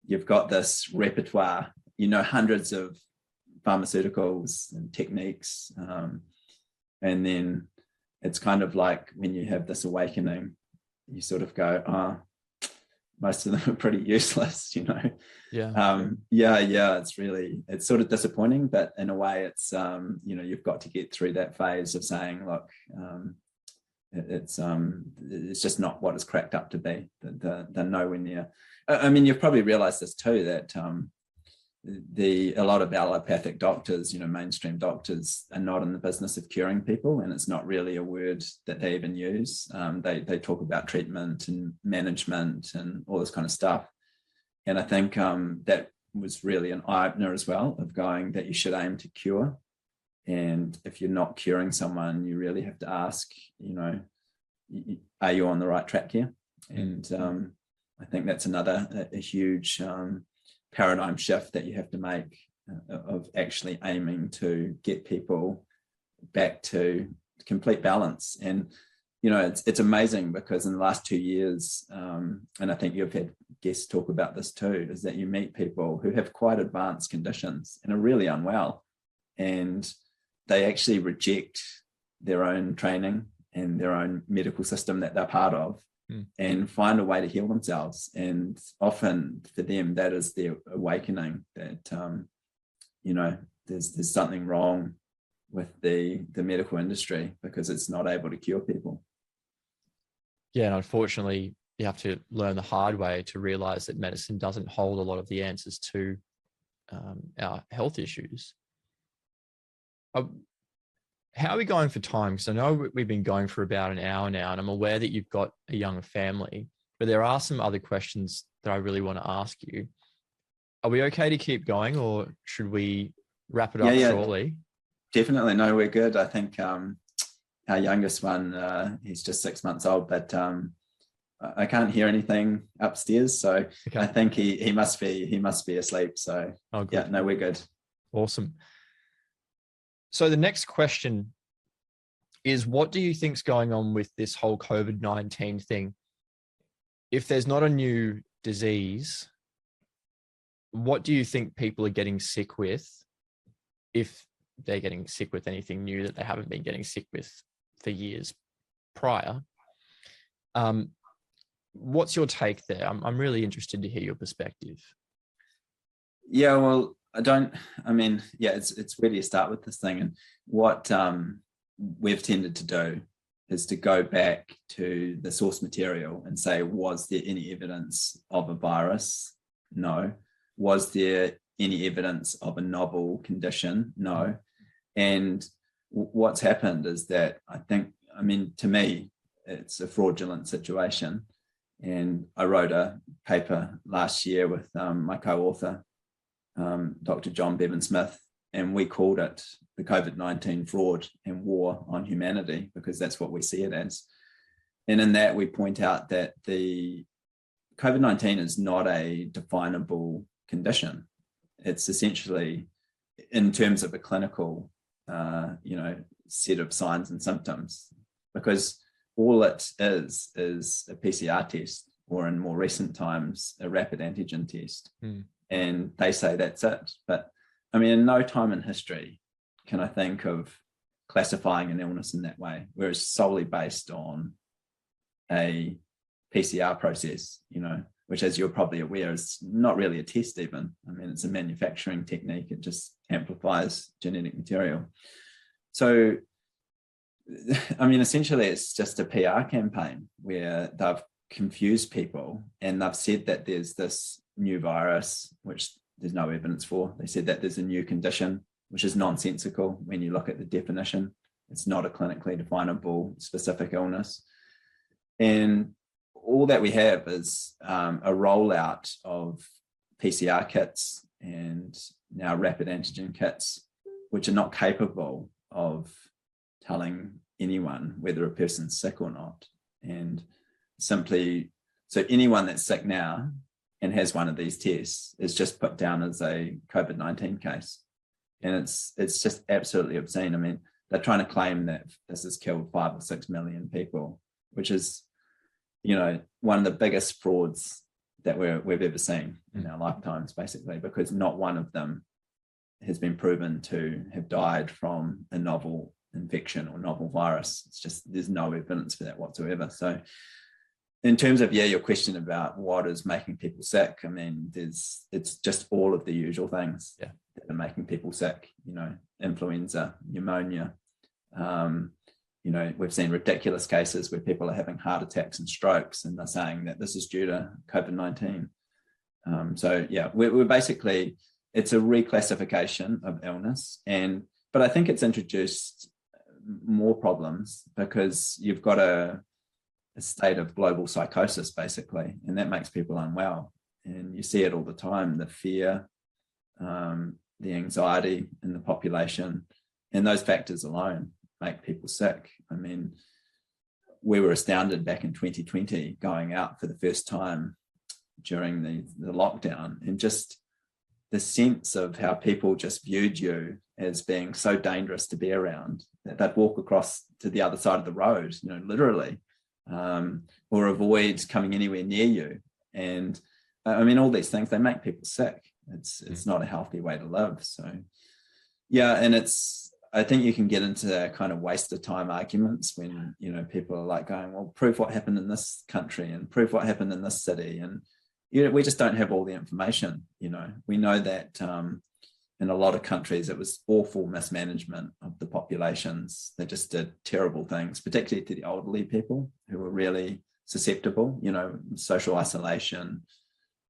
[SPEAKER 2] you've got this repertoire, hundreds of pharmaceuticals and techniques. And then it's kind of like when you have this awakening, you sort of go, oh, most of them are pretty useless, Yeah. It's sort of disappointing, but in a way it's, you've got to get through that phase of saying, look, it's just not what it's cracked up to be. They're nowhere near. I mean, you've probably realized this too, that a lot of allopathic doctors, mainstream doctors, are not in the business of curing people, and it's not really a word that they even use. They talk about treatment and management and all this kind of stuff. And I think that was really an eye-opener as well, of going that you should aim to cure. And if you're not curing someone, you really have to ask, are you on the right track here? And I think that's another a huge paradigm shift that you have to make, of actually aiming to get people back to complete balance. And it's amazing, because in the last 2 years, and I think you've had guests talk about this too, is that you meet people who have quite advanced conditions and are really unwell, and they actually reject their own training and their own medical system that they're part of, and find a way to heal themselves. And often for them, that is their awakening, that, there's something wrong with the medical industry, because it's not able to cure people.
[SPEAKER 1] Yeah, and unfortunately, you have to learn the hard way to realize that medicine doesn't hold a lot of the answers to our health issues. How are we going for time? Because I know we've been going for about an hour now, and I'm aware that you've got a young family, but there are some other questions that I really want to ask you. Are we okay to keep going, or should we wrap it up shortly?
[SPEAKER 2] Definitely. No, we're good. I think our youngest one, he's just 6 months old, but I can't hear anything upstairs. So okay. I think he must be asleep. So yeah, no, we're good.
[SPEAKER 1] Awesome. So the next question is, what do you think's going on with this whole COVID-19 thing? If there's not a new disease, what do you think people are getting sick with, if they're getting sick with anything new that they haven't been getting sick with for years prior? What's your take there? I'm really interested to hear your perspective.
[SPEAKER 2] Yeah, well, it's where do you start with this thing? And what we've tended to do is to go back to the source material and say, was there any evidence of a virus? No. Was there any evidence of a novel condition? No. And what's happened is that to me, it's a fraudulent situation. And I wrote a paper last year with my co-author, Dr. John Bevan-Smith, and we called it the COVID-19 fraud and war on humanity, because that's what we see it as. And in that, we point out that the COVID-19 is not a definable condition. It's essentially, in terms of a clinical, set of signs and symptoms, because all it is a PCR test, or in more recent times, a rapid antigen test. And they say that's it. But I mean, in no time in history can I think of classifying an illness in that way, where it's solely based on a PCR process, which, as you're probably aware, is not really a test even. I mean, it's a manufacturing technique. It just amplifies genetic material. So, I mean, essentially, it's just a PR campaign where they've confused people, and they've said that there's this new virus, which there's no evidence for. They said that there's a new condition, which is nonsensical when you look at the definition. It's not a clinically definable specific illness. And all that we have is a rollout of PCR kits and now rapid antigen kits, which are not capable of telling anyone whether a person's sick or not. And simply, so anyone that's sick now and has one of these tests is just put down as a COVID-19 case. And it's just absolutely obscene. I mean, they're trying to claim that this has killed 5 or 6 million people, which is, one of the biggest frauds that we've ever seen in our lifetimes, basically, because not one of them has been proven to have died from a novel infection or novel virus. It's just, there's no evidence for that whatsoever. So in terms of, your question about what is making people sick, I mean, it's just all of the usual things that are making people sick, influenza, pneumonia. We've seen ridiculous cases where people are having heart attacks and strokes, and they're saying that this is due to COVID-19. We're basically, it's a reclassification of illness, but I think it's introduced more problems because you've got a state of global psychosis, basically, and that makes people unwell. And you see it all the time, the fear, the anxiety in the population, and those factors alone make people sick. I mean, we were astounded back in 2020 going out for the first time during the lockdown, and just the sense of how people just viewed you as being so dangerous to be around that they'd walk across to the other side of the road, literally, or avoid coming anywhere near you. And I mean, all these things, they make people sick. It's not a healthy way to live. So, and I think you can get into kind of waste of time arguments when, people are like going, well, prove what happened in this country and prove what happened in this city. And, we just don't have all the information. We know that in a lot of countries, it was awful mismanagement of the populations. They just did terrible things, particularly to the elderly people who were really susceptible, social isolation,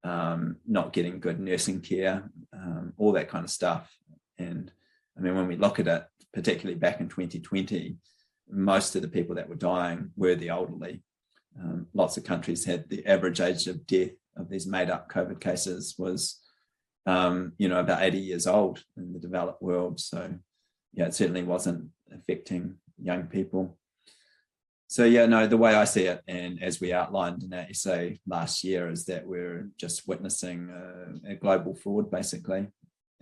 [SPEAKER 2] not getting good nursing care, all that kind of stuff. And I mean, when we look at it, particularly back in 2020, most of the people that were dying were the elderly. Lots of countries had the average age of death of these made-up COVID cases was, about 80 years old in the developed world. So, it certainly wasn't affecting young people. So, the way I see it, and as we outlined in our essay last year, is that we're just witnessing a global fraud, basically,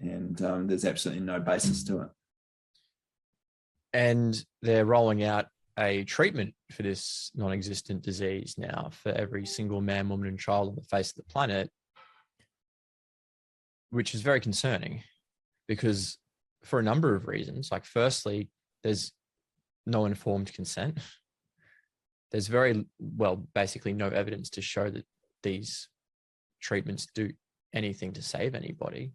[SPEAKER 2] and there's absolutely no basis to it.
[SPEAKER 1] And they're rolling out a treatment for this non-existent disease now for every single man, woman, and child on the face of the planet, which is very concerning because for a number of reasons. Like, firstly, there's no informed consent. There's basically no evidence to show that these treatments do anything to save anybody.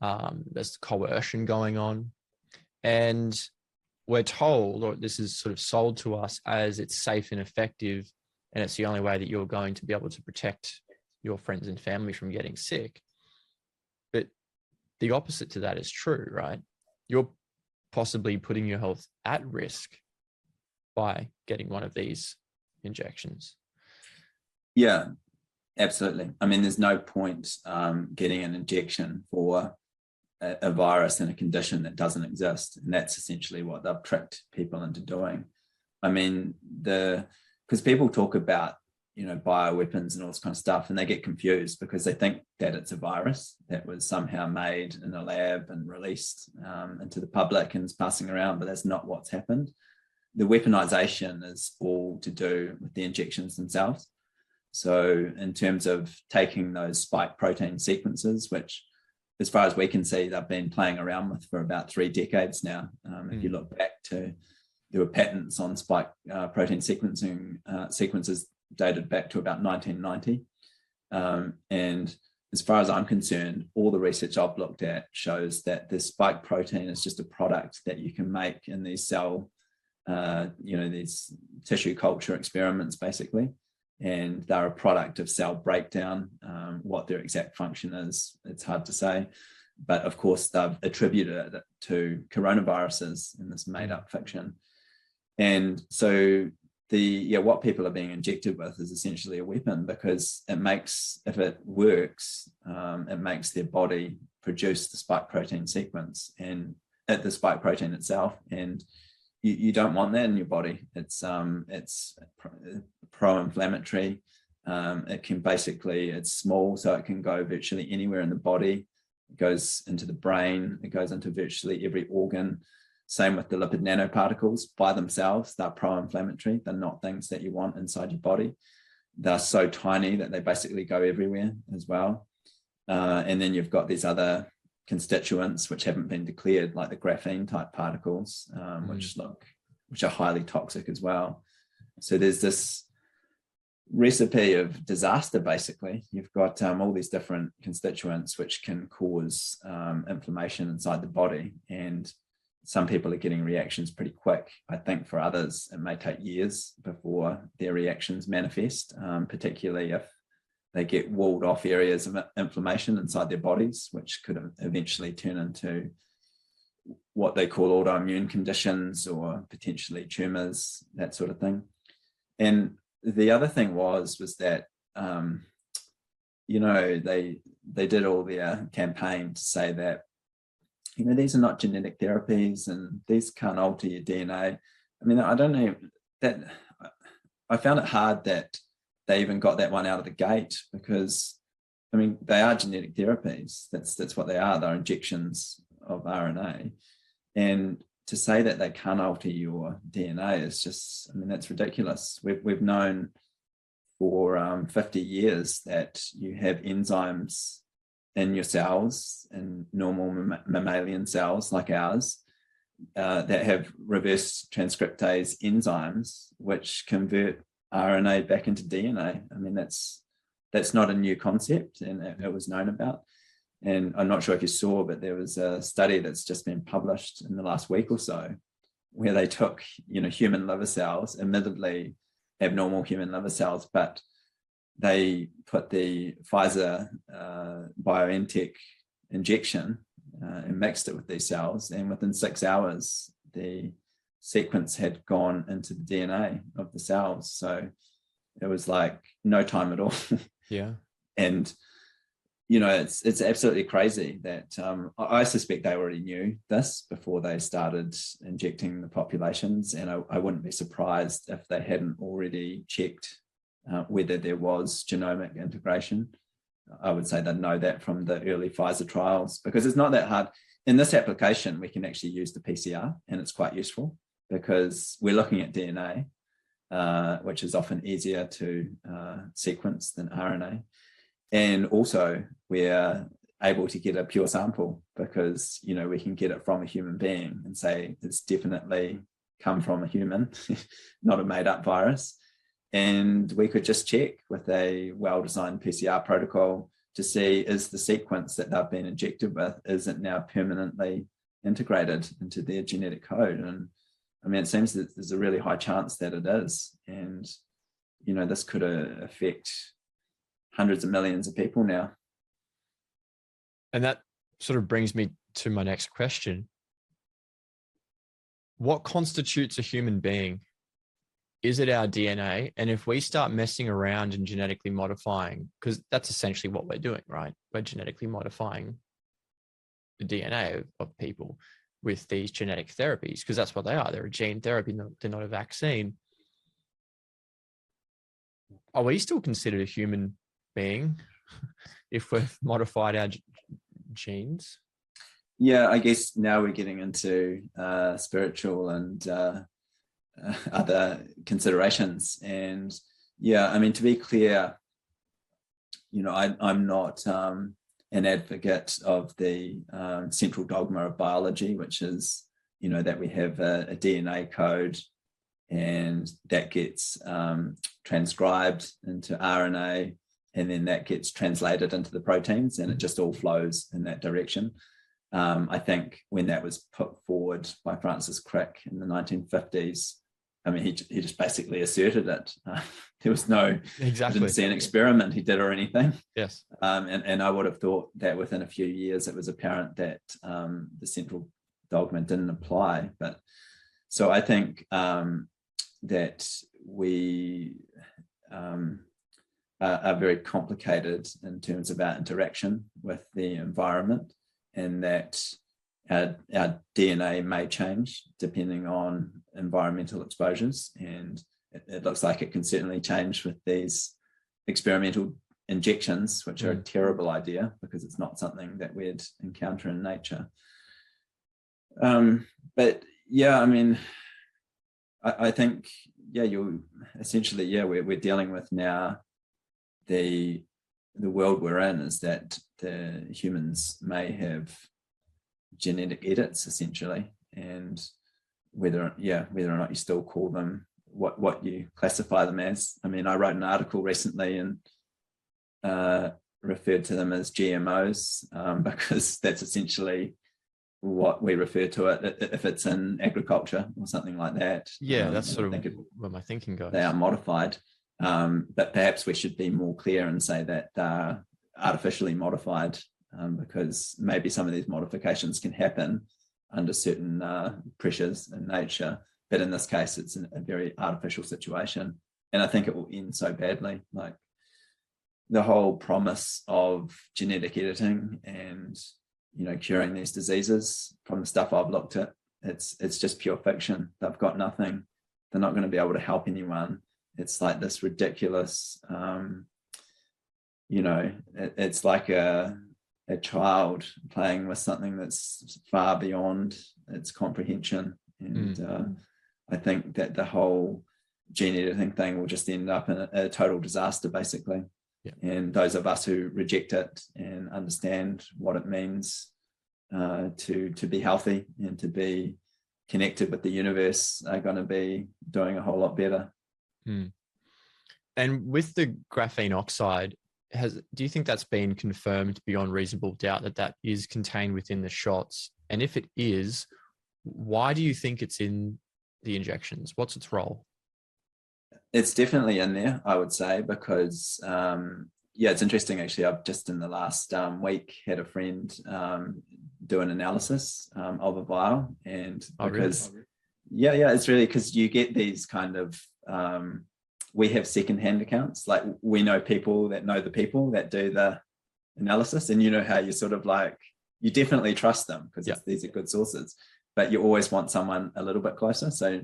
[SPEAKER 1] There's coercion going on, and we're told, or this is sort of sold to us as it's safe and effective, and it's the only way that you're going to be able to protect your friends and family from getting sick. But the opposite to that is true, right? You're possibly putting your health at risk by getting one of these injections.
[SPEAKER 2] Yeah, absolutely. I mean, there's no point getting an injection for a virus in a condition that doesn't exist. And that's essentially what they've tricked people into doing. I mean, because people talk about, bioweapons and all this kind of stuff, and they get confused because they think that it's a virus that was somehow made in a lab and released into the public and is passing around, but that's not what's happened. The weaponization is all to do with the injections themselves. So in terms of taking those spike protein sequences, which as far as we can see, they've been playing around with for about 3 decades now. If you look back to, there were patents on spike protein sequencing sequences dated back to about 1990. And as far as I'm concerned, all the research I've looked at shows that the spike protein is just a product that you can make in these these tissue culture experiments, basically. And they're a product of cell breakdown. What their exact function is, it's hard to say. But of course, they've attributed it to coronaviruses in this made-up fiction. And so what people are being injected with is essentially a weapon, because if it works, it makes their body produce the spike protein sequence and at the spike protein itself. And you don't want that in your body. It's pro-inflammatory. It's small, so it can go virtually anywhere in the body. It goes into the brain. It goes into virtually every organ. Same with the lipid nanoparticles by themselves. They're pro-inflammatory. They're not things that you want inside your body. They're so tiny that they basically go everywhere as well. And then you've got these other constituents which haven't been declared, like the graphene type particles, which are highly toxic as well. So there's this recipe of disaster. Basically, you've got all these different constituents which can cause inflammation inside the body, and some people are getting reactions pretty quick. I think for others it may take years before their reactions manifest, particularly if they get walled off areas of inflammation inside their bodies, which could eventually turn into what they call autoimmune conditions or potentially tumors, that sort of thing. And the other thing was that, they did all their campaign to say that, these are not genetic therapies and these can't alter your DNA. I mean, I don't know that I found it hard that they even got that one out of the gate, because, I mean, they are genetic therapies. That's what they are. They're injections of RNA. And to say that they can't alter your DNA is just, I mean, that's ridiculous. We've known for 50 years that you have enzymes in your cells, and normal mammalian cells like ours, that have reverse transcriptase enzymes which convert RNA back into DNA. I mean, that's not a new concept, and it was known about. And I'm not sure if you saw, but there was a study that's just been published in the last week or so, where they took, human liver cells, admittedly abnormal human liver cells, but they put the Pfizer BioNTech injection and mixed it with these cells. And within 6 hours, the sequence had gone into the DNA of the cells. So it was like no time at all.
[SPEAKER 1] Yeah.
[SPEAKER 2] And, it's absolutely crazy that I suspect they already knew this before they started injecting the populations. And I wouldn't be surprised if they hadn't already checked whether there was genomic integration. I would say they'd know that from the early Pfizer trials, because it's not that hard. In this application, we can actually use the PCR, and it's quite useful because we're looking at DNA, which is often easier to sequence than RNA. And also we're able to get a pure sample because, we can get it from a human being and say it's definitely come from a human, not a made up virus. And we could just check with a well-designed PCR protocol to see, is the sequence that they've been injected with, is it now permanently integrated into their genetic code? And I mean, it seems that there's a really high chance that it is. And, this could affect hundreds of millions of people now.
[SPEAKER 1] And that sort of brings me to my next question. What constitutes a human being? is it our DNA? And if we start messing around and genetically modifying, because that's essentially what we're doing, right? We're genetically modifying the DNA of people with these genetic therapies, because that's what they are. They're a gene therapy, they're not a vaccine. Are we still considered a human being if we've modified our genes?
[SPEAKER 2] Yeah, I guess now we're getting into spiritual and other considerations. And yeah, I mean, to be clear, I'm not an advocate of the central dogma of biology, which is, that we have a DNA code and that gets transcribed into RNA, and then that gets translated into the proteins, and it just all flows in that direction. I think when that was put forward by Francis Crick in the 1950s, I mean, he just basically asserted it. There was no,
[SPEAKER 1] exactly.
[SPEAKER 2] I didn't see an experiment he did or anything.
[SPEAKER 1] Yes.
[SPEAKER 2] And I would have thought that within a few years, it was apparent that the central dogma didn't apply. But so I think that we are very complicated in terms of our interaction with the environment, and that our DNA may change depending on environmental exposures. And it looks like it can certainly change with these experimental injections, which are a terrible idea because it's not something that we'd encounter in nature. But yeah, I mean, I think, yeah, we're dealing with now the world we're in is that the humans may have genetic edits essentially, and whether or not you still call them what you classify them as. I mean, I wrote an article recently and referred to them as GMOs because that's essentially what we refer to it if it's in agriculture or something like that.
[SPEAKER 1] Yeah, that's sort of where my thinking goes.
[SPEAKER 2] They are modified, but perhaps we should be more clear and say that they're artificially modified, because maybe some of these modifications can happen under certain pressures in nature, but in this case it's a very artificial situation, and I think it will end so badly. Like the whole promise of genetic editing and curing these diseases, from the stuff I've looked at, it's just pure fiction. They've got nothing. They're not going to be able to help anyone. It's like this ridiculous, it's like a child playing with something that's far beyond its comprehension. And I think that the whole gene editing thing will just end up in a total disaster, basically.
[SPEAKER 1] Yeah.
[SPEAKER 2] And those of us who reject it and understand what it means to be healthy and to be connected with the universe are going to be doing a whole lot better.
[SPEAKER 1] And with the graphene oxide, do you think that's been confirmed beyond reasonable doubt that is contained within the shots? And if it is, why do you think it's in the injections? What's its role?
[SPEAKER 2] It's definitely in there, I would say, because it's interesting actually. I've just in the last week had a friend do an analysis of a vial, and because it's really because you get these kind of we have secondhand accounts. Like we know people that know the people that do the analysis, and how you sort of like, you definitely trust them because these are good sources, but you always want someone a little bit closer. So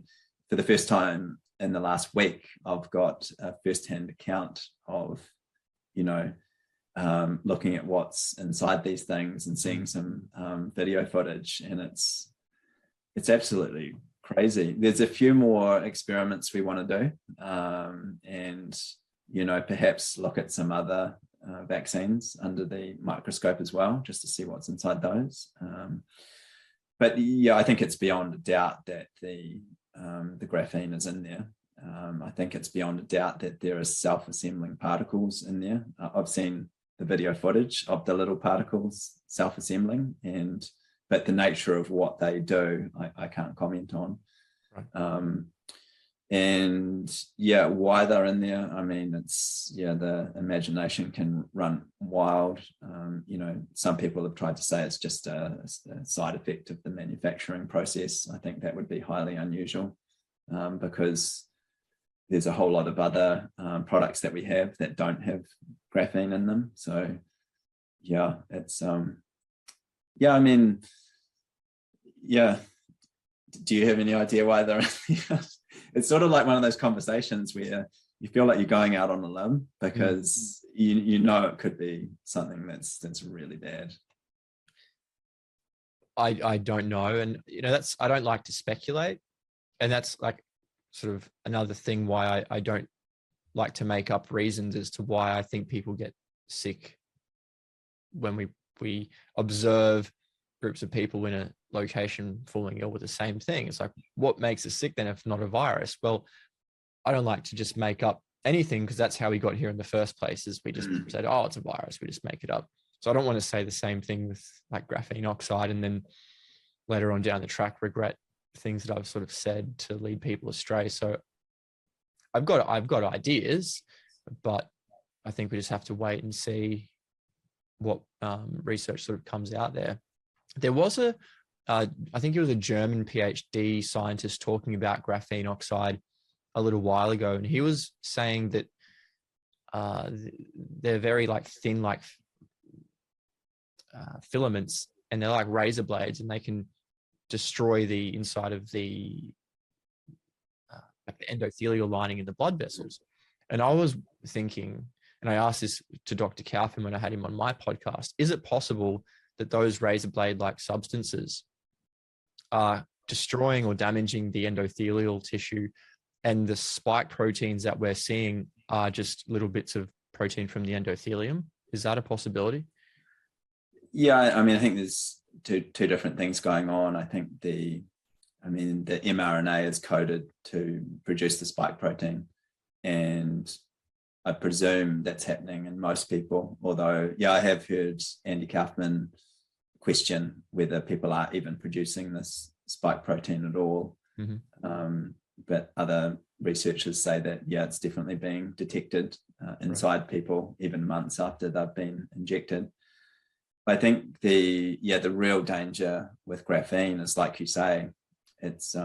[SPEAKER 2] for the first time in the last week, I've got a first-hand account of, looking at what's inside these things and seeing some video footage, and it's absolutely crazy. There's a few more experiments we want to do, and perhaps look at some other vaccines under the microscope as well, just to see what's inside those. But yeah, I think it's beyond a doubt that the graphene is in there. I think it's beyond a doubt that there are self-assembling particles in there. I've seen the video footage of the little particles self-assembling, but the nature of what they do, I can't comment on. Right. And yeah, why they're in there, I mean, it's, the imagination can run wild. Some people have tried to say it's just a side effect of the manufacturing process. I think that would be highly unusual, because there's a whole lot of other products that we have that don't have graphene in them. So yeah, it's yeah, I mean, yeah. Do you have any idea why they're? It's sort of like one of those conversations where you feel like you're going out on a limb because you know it could be something that's really bad.
[SPEAKER 1] I don't know, and that's, I don't like to speculate, and that's like sort of another thing why I don't like to make up reasons as to why I think people get sick when we observe groups of people in a location falling ill with the same thing. It's like, what makes us sick then if not a virus? Well, I don't like to just make up anything, because that's how we got here in the first place, is we just said, oh, it's a virus, we just make it up. So I don't want to say the same thing with like graphene oxide and then later on down the track regret things that I've sort of said to lead people astray. So I've got ideas, but I think we just have to wait and see what research sort of comes out there. There was I think it was a German PhD scientist talking about graphene oxide a little while ago, and he was saying that they're very like thin, like filaments, and they're like razor blades, and they can destroy the inside of the like the endothelial lining in the blood vessels. And I was thinking, and I asked this to Dr. Kaufman when I had him on my podcast, is it possible that those razor blade like substances are destroying or damaging the endothelial tissue, and the spike proteins that we're seeing are just little bits of protein from the endothelium? Is that a possibility?
[SPEAKER 2] Yeah, I mean, I think there's two different things going on. I think the mRNA is coded to produce the spike protein, and I presume that's happening in most people. Although, yeah, I have heard Andy Kaufman question whether people are even producing this spike protein at all. But other researchers say that, yeah, it's definitely being detected inside people even months after they've been injected. I think the real danger with graphene is, like you say, it's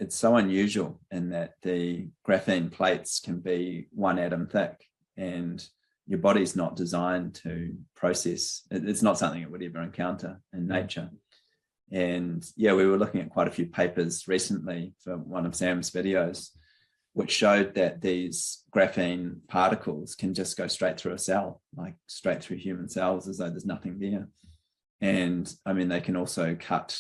[SPEAKER 2] so unusual in that the graphene plates can be 1 atom thick, and your body's not designed to process. It's not something it would ever encounter in nature. And yeah, we were looking at quite a few papers recently for one of Sam's videos, which showed that these graphene particles can just go straight through a cell, like straight through human cells, as though there's nothing there. And I mean, they can also cut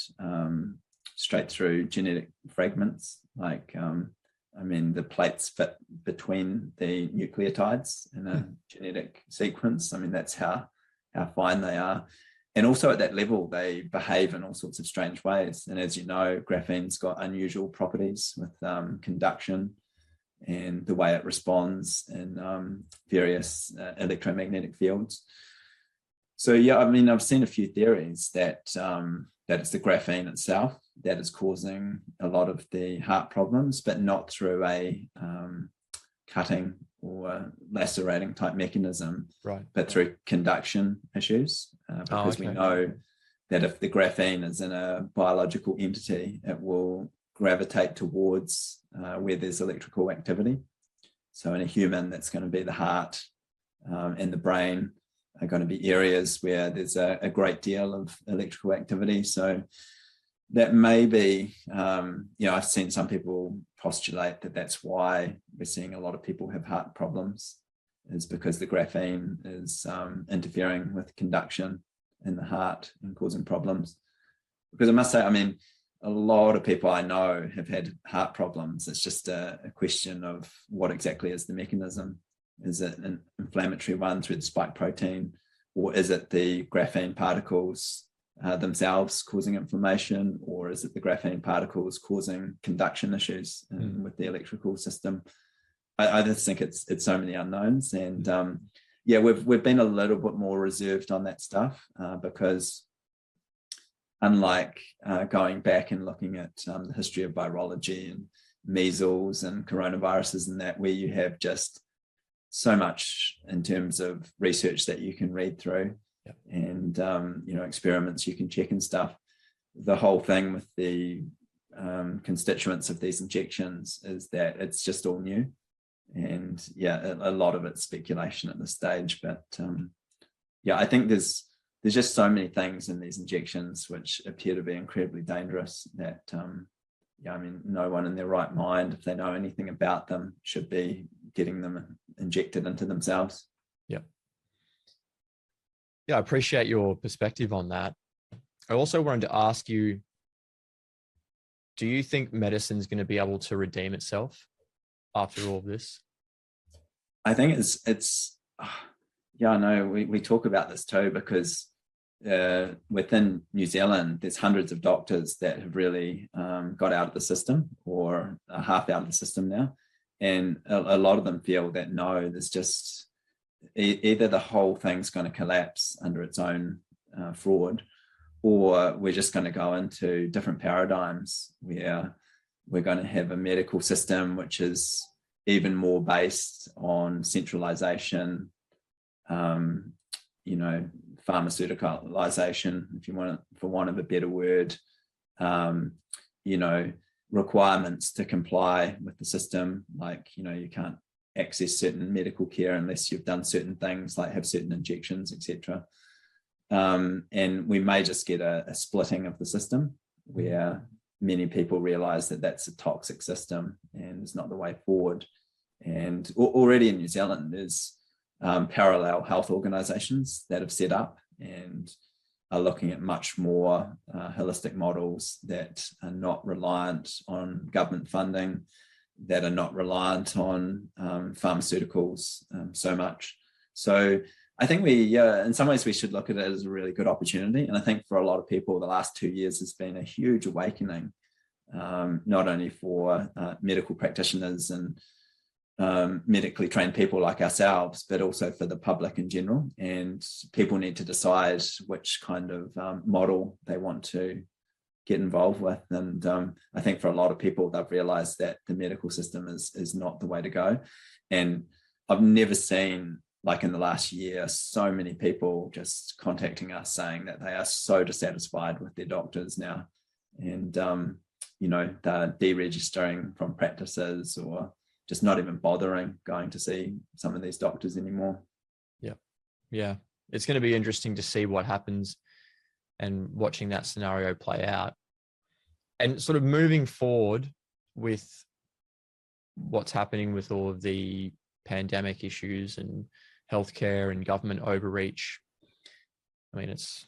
[SPEAKER 2] straight through genetic fragments. Like, the plates fit between the nucleotides in a genetic sequence. I mean, that's how fine they are. And also at that level, they behave in all sorts of strange ways. And as you know, graphene's got unusual properties with conduction and the way it responds in various electromagnetic fields. So yeah, I mean, I've seen a few theories that it's the graphene itself that is causing a lot of the heart problems, but not through a cutting or lacerating type mechanism,
[SPEAKER 1] right,
[SPEAKER 2] but through conduction issues. Because we know that if the graphene is in a biological entity, it will gravitate towards where there's electrical activity. So in a human, that's going to be the heart and the brain are going to be areas where there's a great deal of electrical activity. So that may be, I've seen some people postulate that that's why we're seeing a lot of people have heart problems, is because the graphene is interfering with conduction in the heart and causing problems. Because I must say, I mean, a lot of people I know have had heart problems. It's just a question of what exactly is the mechanism. Is it an inflammatory one through the spike protein, or is it the graphene particles themselves causing inflammation, or is it the graphene particles causing conduction issues with the electrical system? I just think it's so many unknowns, and we've been a little bit more reserved on that stuff because unlike going back and looking at the history of virology and measles and coronaviruses and that, where you have just so much in terms of research that you can read through and experiments you can check and stuff. The whole thing with the constituents of these injections is that it's just all new. And yeah, a lot of it's speculation at this stage. But yeah, I think there's just so many things in these injections which appear to be incredibly dangerous that, yeah, I mean, no one in their right mind, if they know anything about them, should be getting them injected into themselves.
[SPEAKER 1] Yeah. Yeah, I appreciate your perspective on that. I also wanted to ask you, do you think medicine's going to be able to redeem itself after all of this?
[SPEAKER 2] I think it's yeah, I know we talk about this too, because within New Zealand, there's hundreds of doctors that have really got out of the system or are half out of the system now. And a lot of them feel that no, there's just either the whole thing's going to collapse under its own fraud, or we're just going to go into different paradigms where we're going to have a medical system which is even more based on centralization, you know, pharmaceuticalization, if you want, for want of a better word, you know, requirements to comply with the system, like, you know, you can't access certain medical care unless you've done certain things, like have certain injections, etc. And we may just get a splitting of the system where many people realize that that's a toxic system and it's not the way forward. And already in New Zealand, there's parallel health organizations that have set up and are looking at much more holistic models that are not reliant on government funding, that are not reliant on pharmaceuticals so much. So I think in some ways we should look at it as a really good opportunity. And I think for a lot of people, the last 2 years has been a huge awakening, not only for medical practitioners and medically trained people like ourselves, but also for the public in general. And people need to decide which kind of model they want to get involved with. And I think for a lot of people, they've realized that the medical system is not the way to go. And I've never seen, like in the last year, so many people just contacting us saying that they are so dissatisfied with their doctors now. And, you know, they're deregistering from practices or just not even bothering going to see some of these doctors anymore. Yeah.
[SPEAKER 1] Yeah. It's going to be interesting to see what happens and watching that scenario play out. And sort of moving forward with what's happening with all of the pandemic issues and healthcare and government overreach. I mean, it's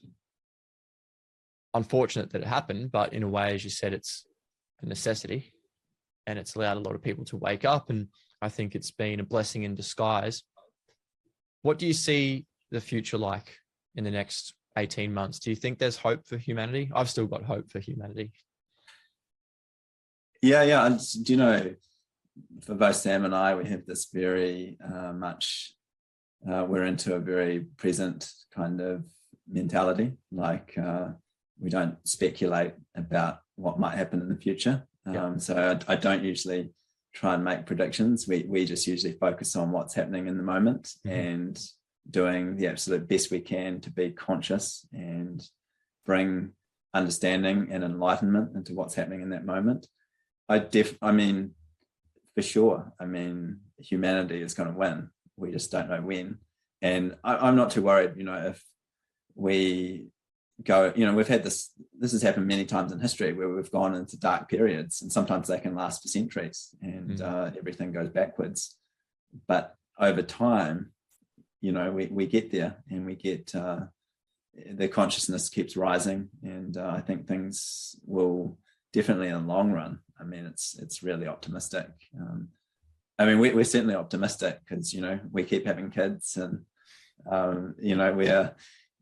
[SPEAKER 1] unfortunate that it happened, but in a way, as you said, it's a necessity and it's allowed a lot of people to wake up. And I think it's been a blessing in disguise. What do you see the future like in the next 18 months? Do you think there's hope for humanity? I've still got hope for humanity.
[SPEAKER 2] Yeah. And do you know, for both Sam and I, we have this very much, we're into a very present kind of mentality. Like we don't speculate about what might happen in the future. So I don't usually try and make predictions. We just usually focus on what's happening in the moment and doing the absolute best we can to be conscious and bring understanding and enlightenment into what's happening in that moment. I mean, for sure. I mean, humanity is going to win. We just don't know when. And I'm not too worried, you know, if we go, you know, we've had this has happened many times in history where we've gone into dark periods, and sometimes they can last for centuries and everything goes backwards. But over time, you know, we get there and we get, the consciousness keeps rising. And I think things will definitely in the long run. I mean, it's really optimistic. I mean, we're certainly optimistic because, you know, we keep having kids and, you know,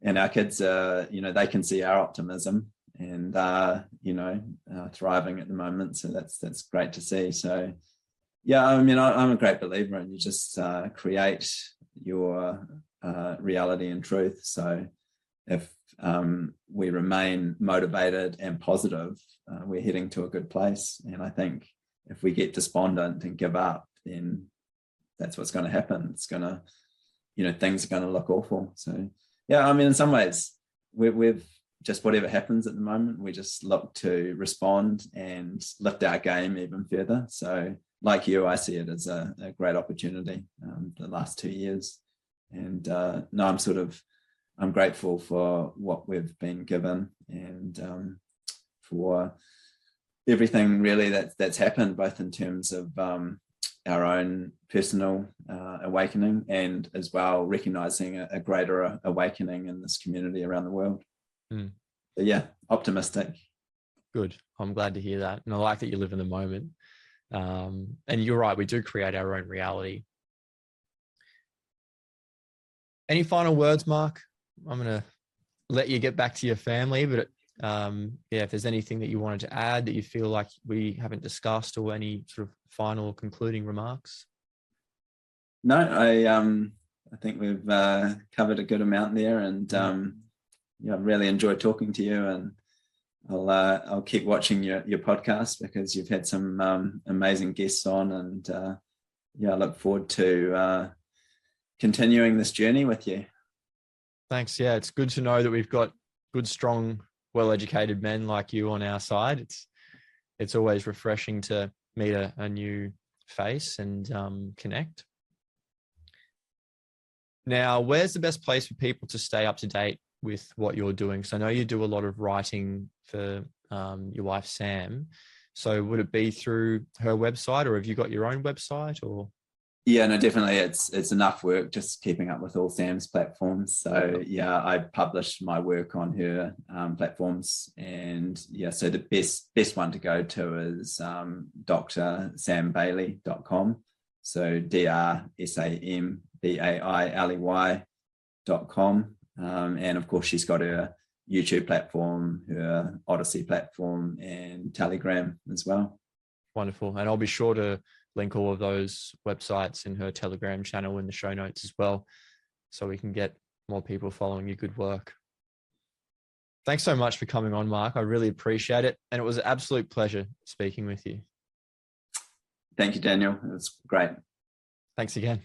[SPEAKER 2] and our kids, you know, they can see our optimism and, you know, thriving at the moment. So that's great to see. So, yeah, I mean, I'm a great believer in you just create your reality and truth. So if we remain motivated and positive, we're heading to a good place. And I think if we get despondent and give up, then that's what's going to happen. It's going to, you know, things are going to look awful. So, yeah, I mean, in some ways, we've just whatever happens at the moment, we just look to respond and lift our game even further. So like you, I see it as a great opportunity the last 2 years. And no, I'm grateful for what we've been given, and for everything really that's happened, both in terms of our own personal awakening, and as well recognizing a greater awakening in this community around the world. So yeah, optimistic.
[SPEAKER 1] Good. I'm glad to hear that. And I like that you live in the moment. And you're right, we do create our own reality. Any final words, Mark? I'm going to let you get back to your family, but if there's anything that you wanted to add that you feel like we haven't discussed, or any sort of final concluding remarks?
[SPEAKER 2] No, I think we've covered a good amount there, and I really enjoyed talking to you, and I'll keep watching your podcast, because you've had some amazing guests on, and I look forward to continuing this journey with you.
[SPEAKER 1] Thanks. Yeah, it's good to know that we've got good, strong, well-educated men like you on our side. It's always refreshing to meet a new face and connect. Now, where's the best place for people to stay up to date with what you're doing? So I know you do a lot of writing for your wife, Sam. So would it be through her website, or have you got your own website? Or
[SPEAKER 2] yeah, no, definitely. It's enough work just keeping up with all Sam's platforms. So yeah, I publish my work on her platforms, and so the best one to go to is drsambailey.com. So drsambailey.com. And of course, she's got her YouTube platform, her Odyssey platform, and Telegram as well.
[SPEAKER 1] Wonderful. And I'll be sure to link all of those websites in her Telegram channel in the show notes as well, so we can get more people following your good work. Thanks so much for coming on, Mark. I really appreciate it. And it was an absolute pleasure speaking with you.
[SPEAKER 2] Thank you, Daniel. It was great.
[SPEAKER 1] Thanks again.